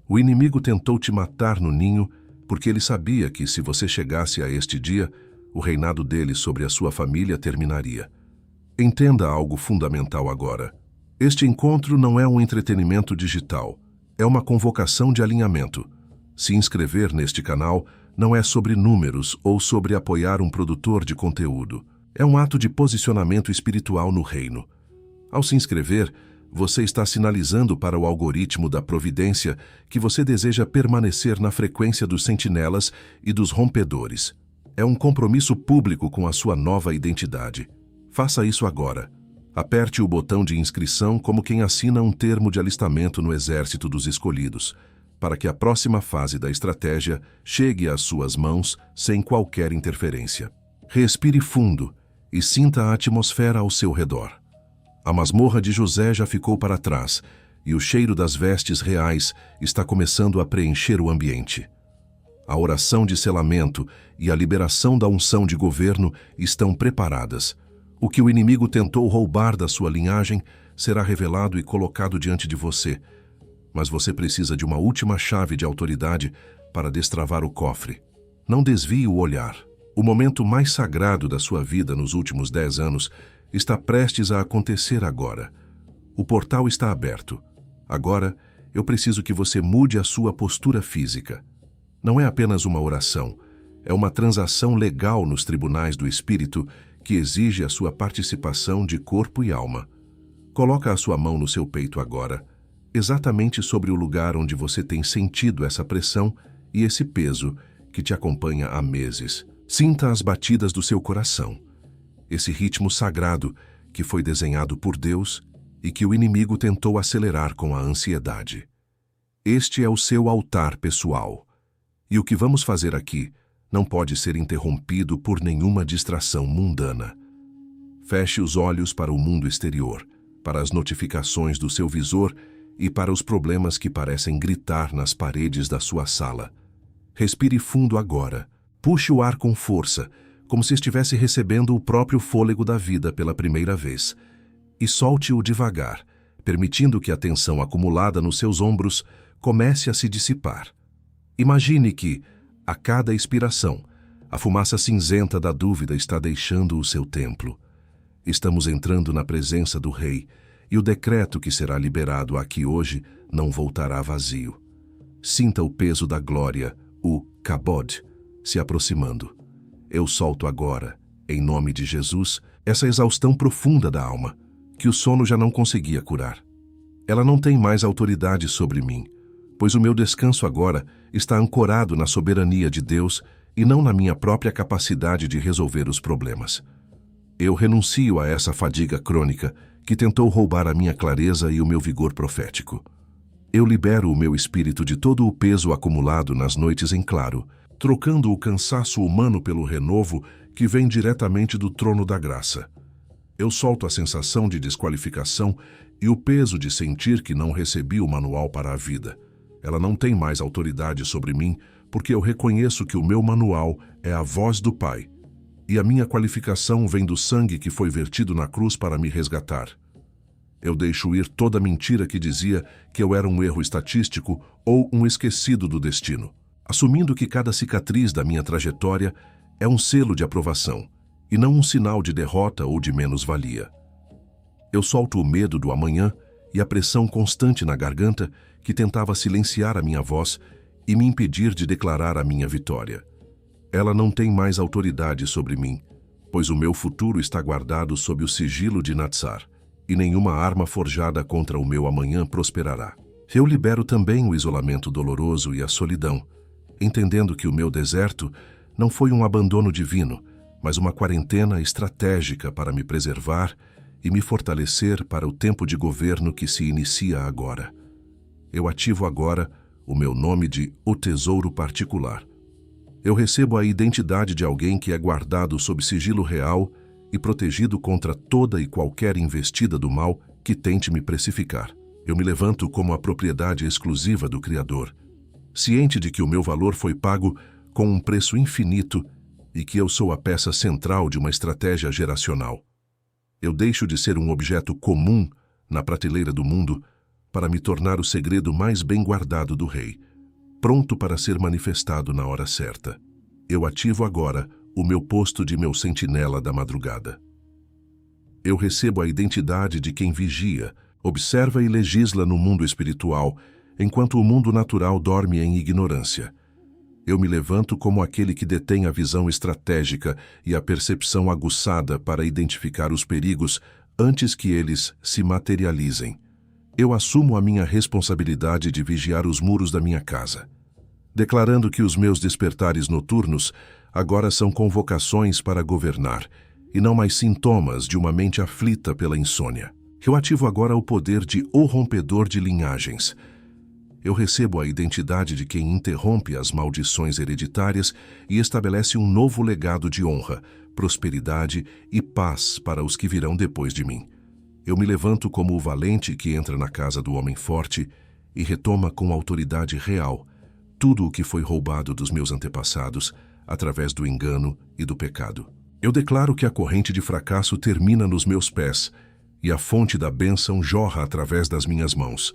O inimigo tentou te matar no ninho porque ele sabia que, se você chegasse a este dia, o reinado dele sobre a sua família terminaria. Entenda algo fundamental agora. Este encontro não é um entretenimento digital, é uma convocação de alinhamento. Se inscrever neste canal não é sobre números ou sobre apoiar um produtor de conteúdo. É um ato de posicionamento espiritual no reino. Ao se inscrever, você está sinalizando para o algoritmo da providência que você deseja permanecer na frequência dos sentinelas e dos rompedores. É um compromisso público com a sua nova identidade. Faça isso agora. Aperte o botão de inscrição como quem assina um termo de alistamento no exército dos escolhidos, para que a próxima fase da estratégia chegue às suas mãos sem qualquer interferência. Respire fundo e sinta a atmosfera ao seu redor. A masmorra de José já ficou para trás e o cheiro das vestes reais está começando a preencher o ambiente. A oração de selamento e a liberação da unção de governo estão preparadas. O que o inimigo tentou roubar da sua linhagem será revelado e colocado diante de você. Mas você precisa de uma última chave de autoridade para destravar o cofre. Não desvie o olhar. O momento mais sagrado da sua vida nos últimos 10 anos está prestes a acontecer agora. O portal está aberto. Agora, eu preciso que você mude a sua postura física. Não é apenas uma oração, é uma transação legal nos tribunais do Espírito que exige a sua participação de corpo e alma. Coloca a sua mão no seu peito agora, exatamente sobre o lugar onde você tem sentido essa pressão e esse peso que te acompanha há meses. Sinta as batidas do seu coração, esse ritmo sagrado que foi desenhado por Deus e que o inimigo tentou acelerar com a ansiedade. Este é o seu altar pessoal, e o que vamos fazer aqui não pode ser interrompido por nenhuma distração mundana. Feche os olhos para o mundo exterior, para as notificações do seu visor e para os problemas que parecem gritar nas paredes da sua sala. Respire fundo agora. Puxe o ar com força, como se estivesse recebendo o próprio fôlego da vida pela primeira vez. E solte-o devagar, permitindo que a tensão acumulada nos seus ombros comece a se dissipar. Imagine que, a cada expiração, a fumaça cinzenta da dúvida está deixando o seu templo. Estamos entrando na presença do Rei, e o decreto que será liberado aqui hoje não voltará vazio. Sinta o peso da glória, o Kabod, se aproximando. Eu solto agora, em nome de Jesus, essa exaustão profunda da alma, que o sono já não conseguia curar. Ela não tem mais autoridade sobre mim, pois o meu descanso agora está ancorado na soberania de Deus e não na minha própria capacidade de resolver os problemas. Eu renuncio a essa fadiga crônica que tentou roubar a minha clareza e o meu vigor profético. Eu libero o meu espírito de todo o peso acumulado nas noites em claro, trocando o cansaço humano pelo renovo que vem diretamente do trono da graça. Eu solto a sensação de desqualificação e o peso de sentir que não recebi o manual para a vida. Ela não tem mais autoridade sobre mim, porque eu reconheço que o meu manual é a voz do Pai, e a minha qualificação vem do sangue que foi vertido na cruz para me resgatar. Eu deixo ir toda mentira que dizia que eu era um erro estatístico ou um esquecido do destino, assumindo que cada cicatriz da minha trajetória é um selo de aprovação, e não um sinal de derrota ou de menos-valia. Eu solto o medo do amanhã e a pressão constante na garganta que tentava silenciar a minha voz e me impedir de declarar a minha vitória. Ela não tem mais autoridade sobre mim, pois o meu futuro está guardado sob o sigilo de Natsar, e nenhuma arma forjada contra o meu amanhã prosperará. Eu libero também o isolamento doloroso e a solidão, entendendo que o meu deserto não foi um abandono divino, mas uma quarentena estratégica para me preservar e me fortalecer para o tempo de governo que se inicia agora. Eu ativo agora o meu nome de O Tesouro Particular. Eu recebo a identidade de alguém que é guardado sob sigilo real e protegido contra toda e qualquer investida do mal que tente me precificar. Eu me levanto como a propriedade exclusiva do Criador, ciente de que o meu valor foi pago com um preço infinito e que eu sou a peça central de uma estratégia geracional. Eu deixo de ser um objeto comum na prateleira do mundo para me tornar o segredo mais bem guardado do rei, pronto para ser manifestado na hora certa. Eu ativo agora o meu posto de meu sentinela da madrugada. Eu recebo a identidade de quem vigia, observa e legisla no mundo espiritual, enquanto o mundo natural dorme em ignorância. Eu me levanto como aquele que detém a visão estratégica e a percepção aguçada para identificar os perigos antes que eles se materializem. Eu assumo a minha responsabilidade de vigiar os muros da minha casa, declarando que os meus despertares noturnos agora são convocações para governar, e não mais sintomas de uma mente aflita pela insônia. Eu ativo agora o poder de O Rompedor de Linhagens. Eu recebo a identidade de quem interrompe as maldições hereditárias e estabelece um novo legado de honra, prosperidade e paz para os que virão depois de mim. Eu me levanto como o valente que entra na casa do homem forte e retoma com autoridade real tudo o que foi roubado dos meus antepassados através do engano e do pecado. Eu declaro que a corrente de fracasso termina nos meus pés e a fonte da bênção jorra através das minhas mãos.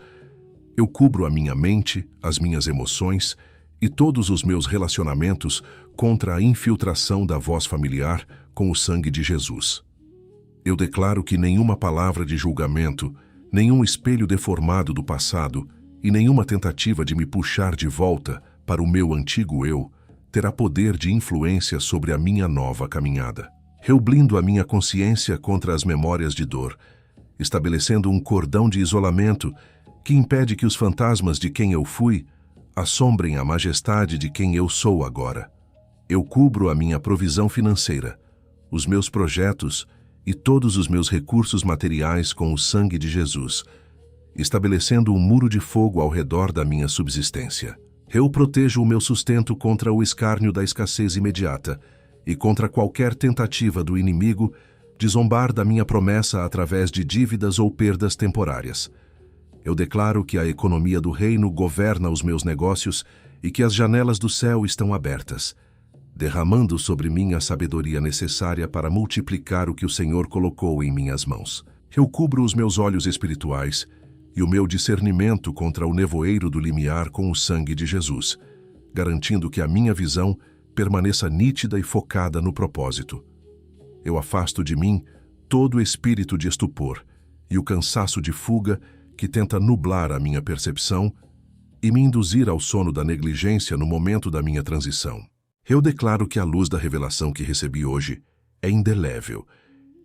Eu cubro a minha mente, as minhas emoções e todos os meus relacionamentos contra a infiltração da voz familiar com o sangue de Jesus. Eu declaro que nenhuma palavra de julgamento, nenhum espelho deformado do passado e nenhuma tentativa de me puxar de volta para o meu antigo eu terá poder de influência sobre a minha nova caminhada. Eu blindo a minha consciência contra as memórias de dor, estabelecendo um cordão de isolamento que impede que os fantasmas de quem eu fui assombrem a majestade de quem eu sou agora. Eu cubro a minha provisão financeira, os meus projetos e todos os meus recursos materiais com o sangue de Jesus, estabelecendo um muro de fogo ao redor da minha subsistência. Eu protejo o meu sustento contra o escárnio da escassez imediata e contra qualquer tentativa do inimigo de zombar da minha promessa através de dívidas ou perdas temporárias. Eu declaro que a economia do reino governa os meus negócios e que as janelas do céu estão abertas, derramando sobre mim a sabedoria necessária para multiplicar o que o Senhor colocou em minhas mãos. Eu cubro os meus olhos espirituais e o meu discernimento contra o nevoeiro do limiar com o sangue de Jesus, garantindo que a minha visão permaneça nítida e focada no propósito. Eu afasto de mim todo o espírito de estupor e o cansaço de fuga que tenta nublar a minha percepção e me induzir ao sono da negligência no momento da minha transição. Eu declaro que a luz da revelação que recebi hoje é indelével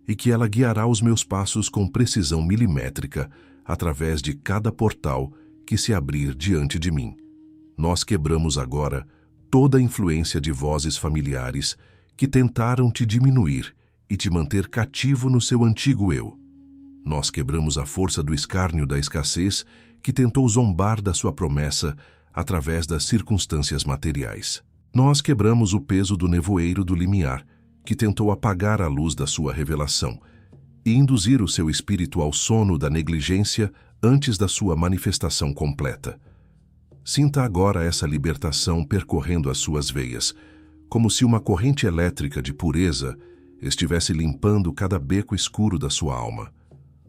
e que ela guiará os meus passos com precisão milimétrica através de cada portal que se abrir diante de mim. Nós quebramos agora toda a influência de vozes familiares que tentaram te diminuir e te manter cativo no seu antigo eu. Nós quebramos a força do escárnio da escassez que tentou zombar da sua promessa através das circunstâncias materiais. Nós quebramos o peso do nevoeiro do limiar que tentou apagar a luz da sua revelação e induzir o seu espírito ao sono da negligência antes da sua manifestação completa. Sinta agora essa libertação percorrendo as suas veias, como se uma corrente elétrica de pureza estivesse limpando cada beco escuro da sua alma.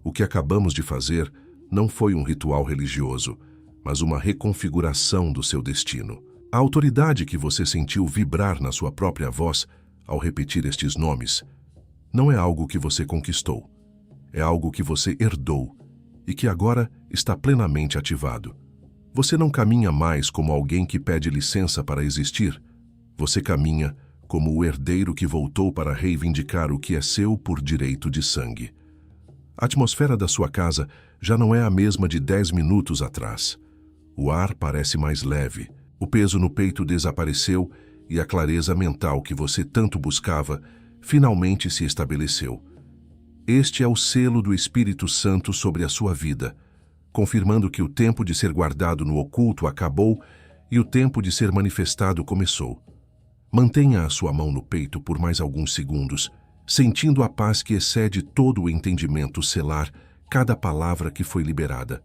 O que acabamos de fazer não foi um ritual religioso, mas uma reconfiguração do seu destino. A autoridade que você sentiu vibrar na sua própria voz ao repetir estes nomes não é algo que você conquistou, é algo que você herdou e que agora está plenamente ativado. Você não caminha mais como alguém que pede licença para existir, você caminha como o herdeiro que voltou para reivindicar o que é seu por direito de sangue. A atmosfera da sua casa já não é a mesma de 10 minutos atrás. O ar parece mais leve, o peso no peito desapareceu e a clareza mental que você tanto buscava finalmente se estabeleceu. Este é o selo do Espírito Santo sobre a sua vida, confirmando que o tempo de ser guardado no oculto acabou e o tempo de ser manifestado começou. Mantenha a sua mão no peito por mais alguns segundos, sentindo a paz que excede todo o entendimento selar cada palavra que foi liberada.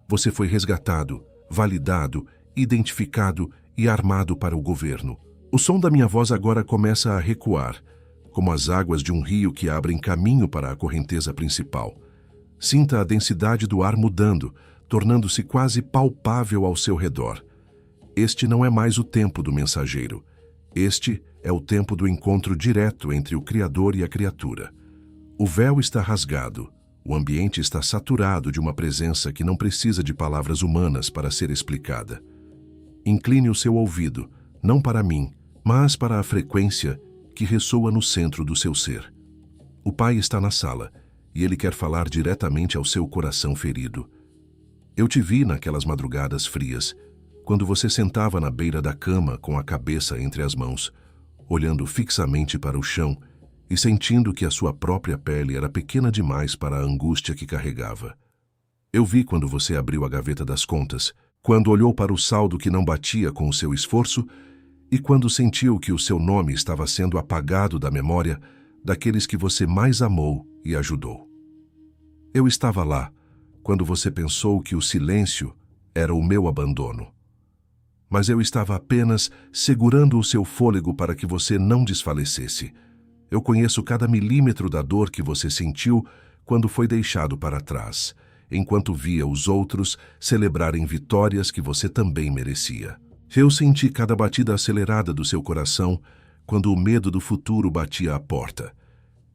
Você foi resgatado, validado, identificado e armado para o governo. O som da minha voz agora começa a recuar, como as águas de um rio que abrem caminho para a correnteza principal. Sinta a densidade do ar mudando, tornando-se quase palpável ao seu redor. Este não é mais o tempo do mensageiro. Este é o tempo do encontro direto entre o Criador e a criatura. O véu está rasgado, o ambiente está saturado de uma presença que não precisa de palavras humanas para ser explicada. Incline o seu ouvido, não para mim, mas para a frequência que ressoa no centro do seu ser. O Pai está na sala, e Ele quer falar diretamente ao seu coração ferido. Eu te vi naquelas madrugadas frias, quando você sentava na beira da cama com a cabeça entre as mãos, olhando fixamente para o chão e sentindo que a sua própria pele era pequena demais para a angústia que carregava. Eu vi quando você abriu a gaveta das contas, quando olhou para o saldo que não batia com o seu esforço e quando sentiu que o seu nome estava sendo apagado da memória daqueles que você mais amou e ajudou. Eu estava lá quando você pensou que o silêncio era o meu abandono. Mas eu estava apenas segurando o seu fôlego para que você não desfalecesse. Eu conheço cada milímetro da dor que você sentiu quando foi deixado para trás, enquanto via os outros celebrarem vitórias que você também merecia. Eu senti cada batida acelerada do seu coração quando o medo do futuro batia à porta.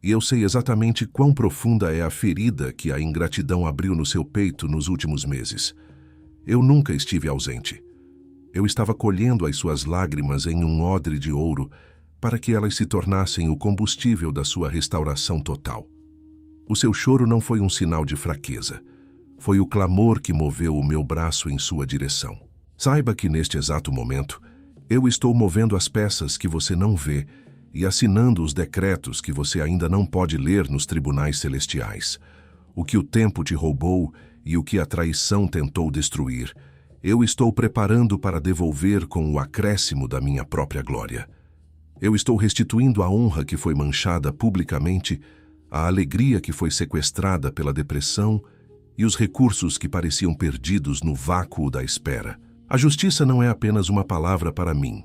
E eu sei exatamente quão profunda é a ferida que a ingratidão abriu no seu peito nos últimos meses. Eu nunca estive ausente. Eu estava colhendo as suas lágrimas em um odre de ouro para que elas se tornassem o combustível da sua restauração total. O seu choro não foi um sinal de fraqueza. Foi o clamor que moveu o meu braço em sua direção. Saiba que neste exato momento, eu estou movendo as peças que você não vê e assinando os decretos que você ainda não pode ler nos tribunais celestiais. O que o tempo te roubou e o que a traição tentou destruir, eu estou preparando para devolver com o acréscimo da minha própria glória. Eu estou restituindo a honra que foi manchada publicamente, a alegria que foi sequestrada pela depressão e os recursos que pareciam perdidos no vácuo da espera. A justiça não é apenas uma palavra para mim.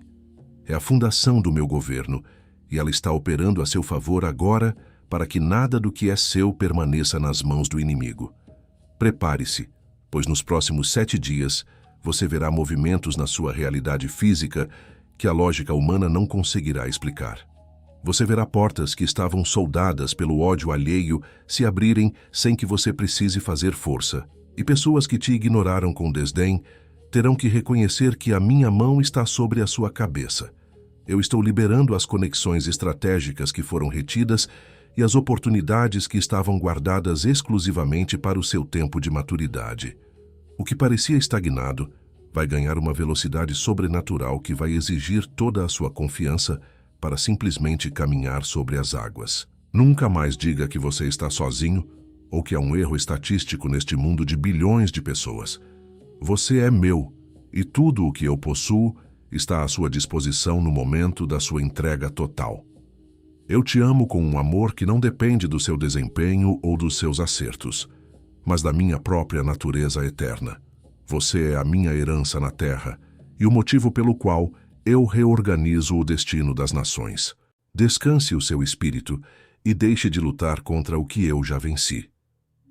É a fundação do meu governo, e ela está operando a seu favor agora para que nada do que é seu permaneça nas mãos do inimigo. Prepare-se, pois nos próximos 7 dias você verá movimentos na sua realidade física que a lógica humana não conseguirá explicar. Você verá portas que estavam soldadas pelo ódio alheio se abrirem sem que você precise fazer força, e pessoas que te ignoraram com desdém terão que reconhecer que a minha mão está sobre a sua cabeça. Eu estou liberando as conexões estratégicas que foram retidas e as oportunidades que estavam guardadas exclusivamente para o seu tempo de maturidade. O que parecia estagnado vai ganhar uma velocidade sobrenatural que vai exigir toda a sua confiança para simplesmente caminhar sobre as águas. Nunca mais diga que você está sozinho ou que há um erro estatístico neste mundo de bilhões de pessoas. Você é meu, e tudo o que eu possuo está à sua disposição no momento da sua entrega total. Eu te amo com um amor que não depende do seu desempenho ou dos seus acertos, mas da minha própria natureza eterna. Você é a minha herança na terra e o motivo pelo qual eu reorganizo o destino das nações. Descanse o seu espírito e deixe de lutar contra o que eu já venci.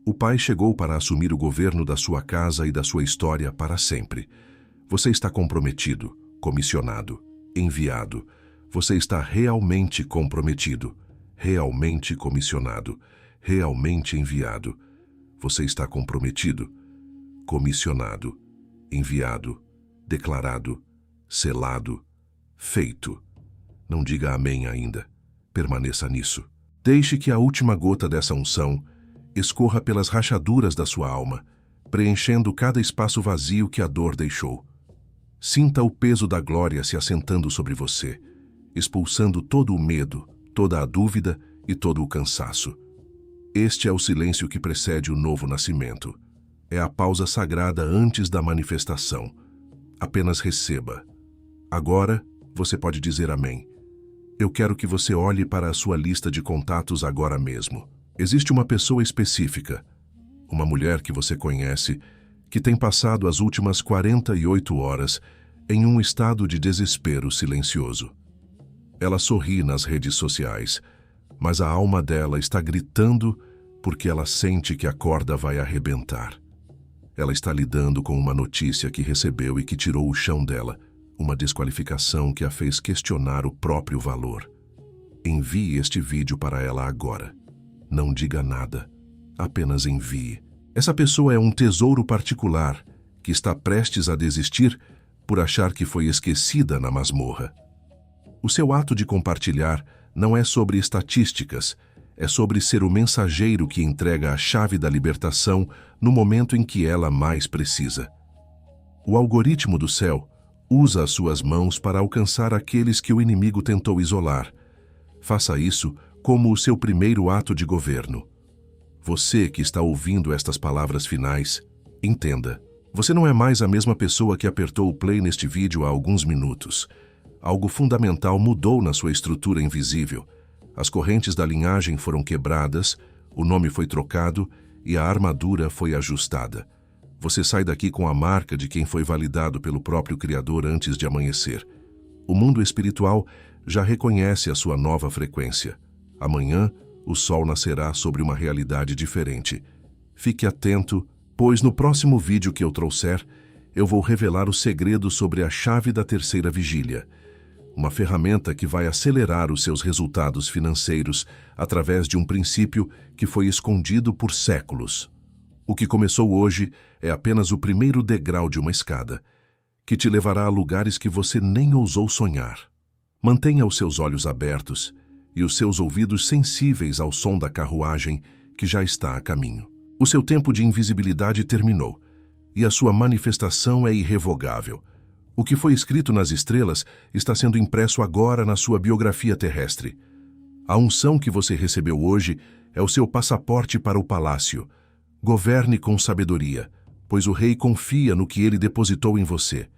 O Pai chegou para assumir o governo da sua casa e da sua história para sempre. Você está comprometido, comissionado, enviado. Você está realmente comprometido, realmente comissionado, realmente enviado. Você está comprometido, comissionado, enviado, declarado, selado, feito. Não diga amém ainda. Permaneça nisso. Deixe que a última gota dessa unção escorra pelas rachaduras da sua alma, preenchendo cada espaço vazio que a dor deixou. Sinta o peso da glória se assentando sobre você, expulsando todo o medo, toda a dúvida e todo o cansaço. Este é o silêncio que precede o novo nascimento. É a pausa sagrada antes da manifestação. Apenas receba. Agora, você pode dizer amém. Eu quero que você olhe para a sua lista de contatos agora mesmo. Existe uma pessoa específica, uma mulher que você conhece, que tem passado as últimas 48 horas em um estado de desespero silencioso. Ela sorri nas redes sociais, mas a alma dela está gritando porque ela sente que a corda vai arrebentar. Ela está lidando com uma notícia que recebeu e que tirou o chão dela, uma desqualificação que a fez questionar o próprio valor. Envie este vídeo para ela agora. Não diga nada, apenas envie. Essa pessoa é um tesouro particular que está prestes a desistir por achar que foi esquecida na masmorra. O seu ato de compartilhar não é sobre estatísticas, é sobre ser o mensageiro que entrega a chave da libertação no momento em que ela mais precisa. O algoritmo do céu usa as suas mãos para alcançar aqueles que o inimigo tentou isolar. Faça isso como o seu primeiro ato de governo. Você que está ouvindo estas palavras finais, entenda. Você não é mais a mesma pessoa que apertou o play neste vídeo há alguns minutos. Algo fundamental mudou na sua estrutura invisível. As correntes da linhagem foram quebradas, o nome foi trocado e a armadura foi ajustada. Você sai daqui com a marca de quem foi validado pelo próprio Criador antes de amanhecer. O mundo espiritual já reconhece a sua nova frequência. Amanhã, o sol nascerá sobre uma realidade diferente. Fique atento, pois no próximo vídeo que eu trouxer, eu vou revelar o segredo sobre a chave da terceira vigília, uma ferramenta que vai acelerar os seus resultados financeiros através de um princípio que foi escondido por séculos. O que começou hoje é apenas o primeiro degrau de uma escada, que te levará a lugares que você nem ousou sonhar. Mantenha os seus olhos abertos e os seus ouvidos sensíveis ao som da carruagem que já está a caminho. O seu tempo de invisibilidade terminou, e a sua manifestação é irrevogável. O que foi escrito nas estrelas está sendo impresso agora na sua biografia terrestre. A unção que você recebeu hoje é o seu passaporte para o palácio. Governe com sabedoria, pois o rei confia no que ele depositou em você.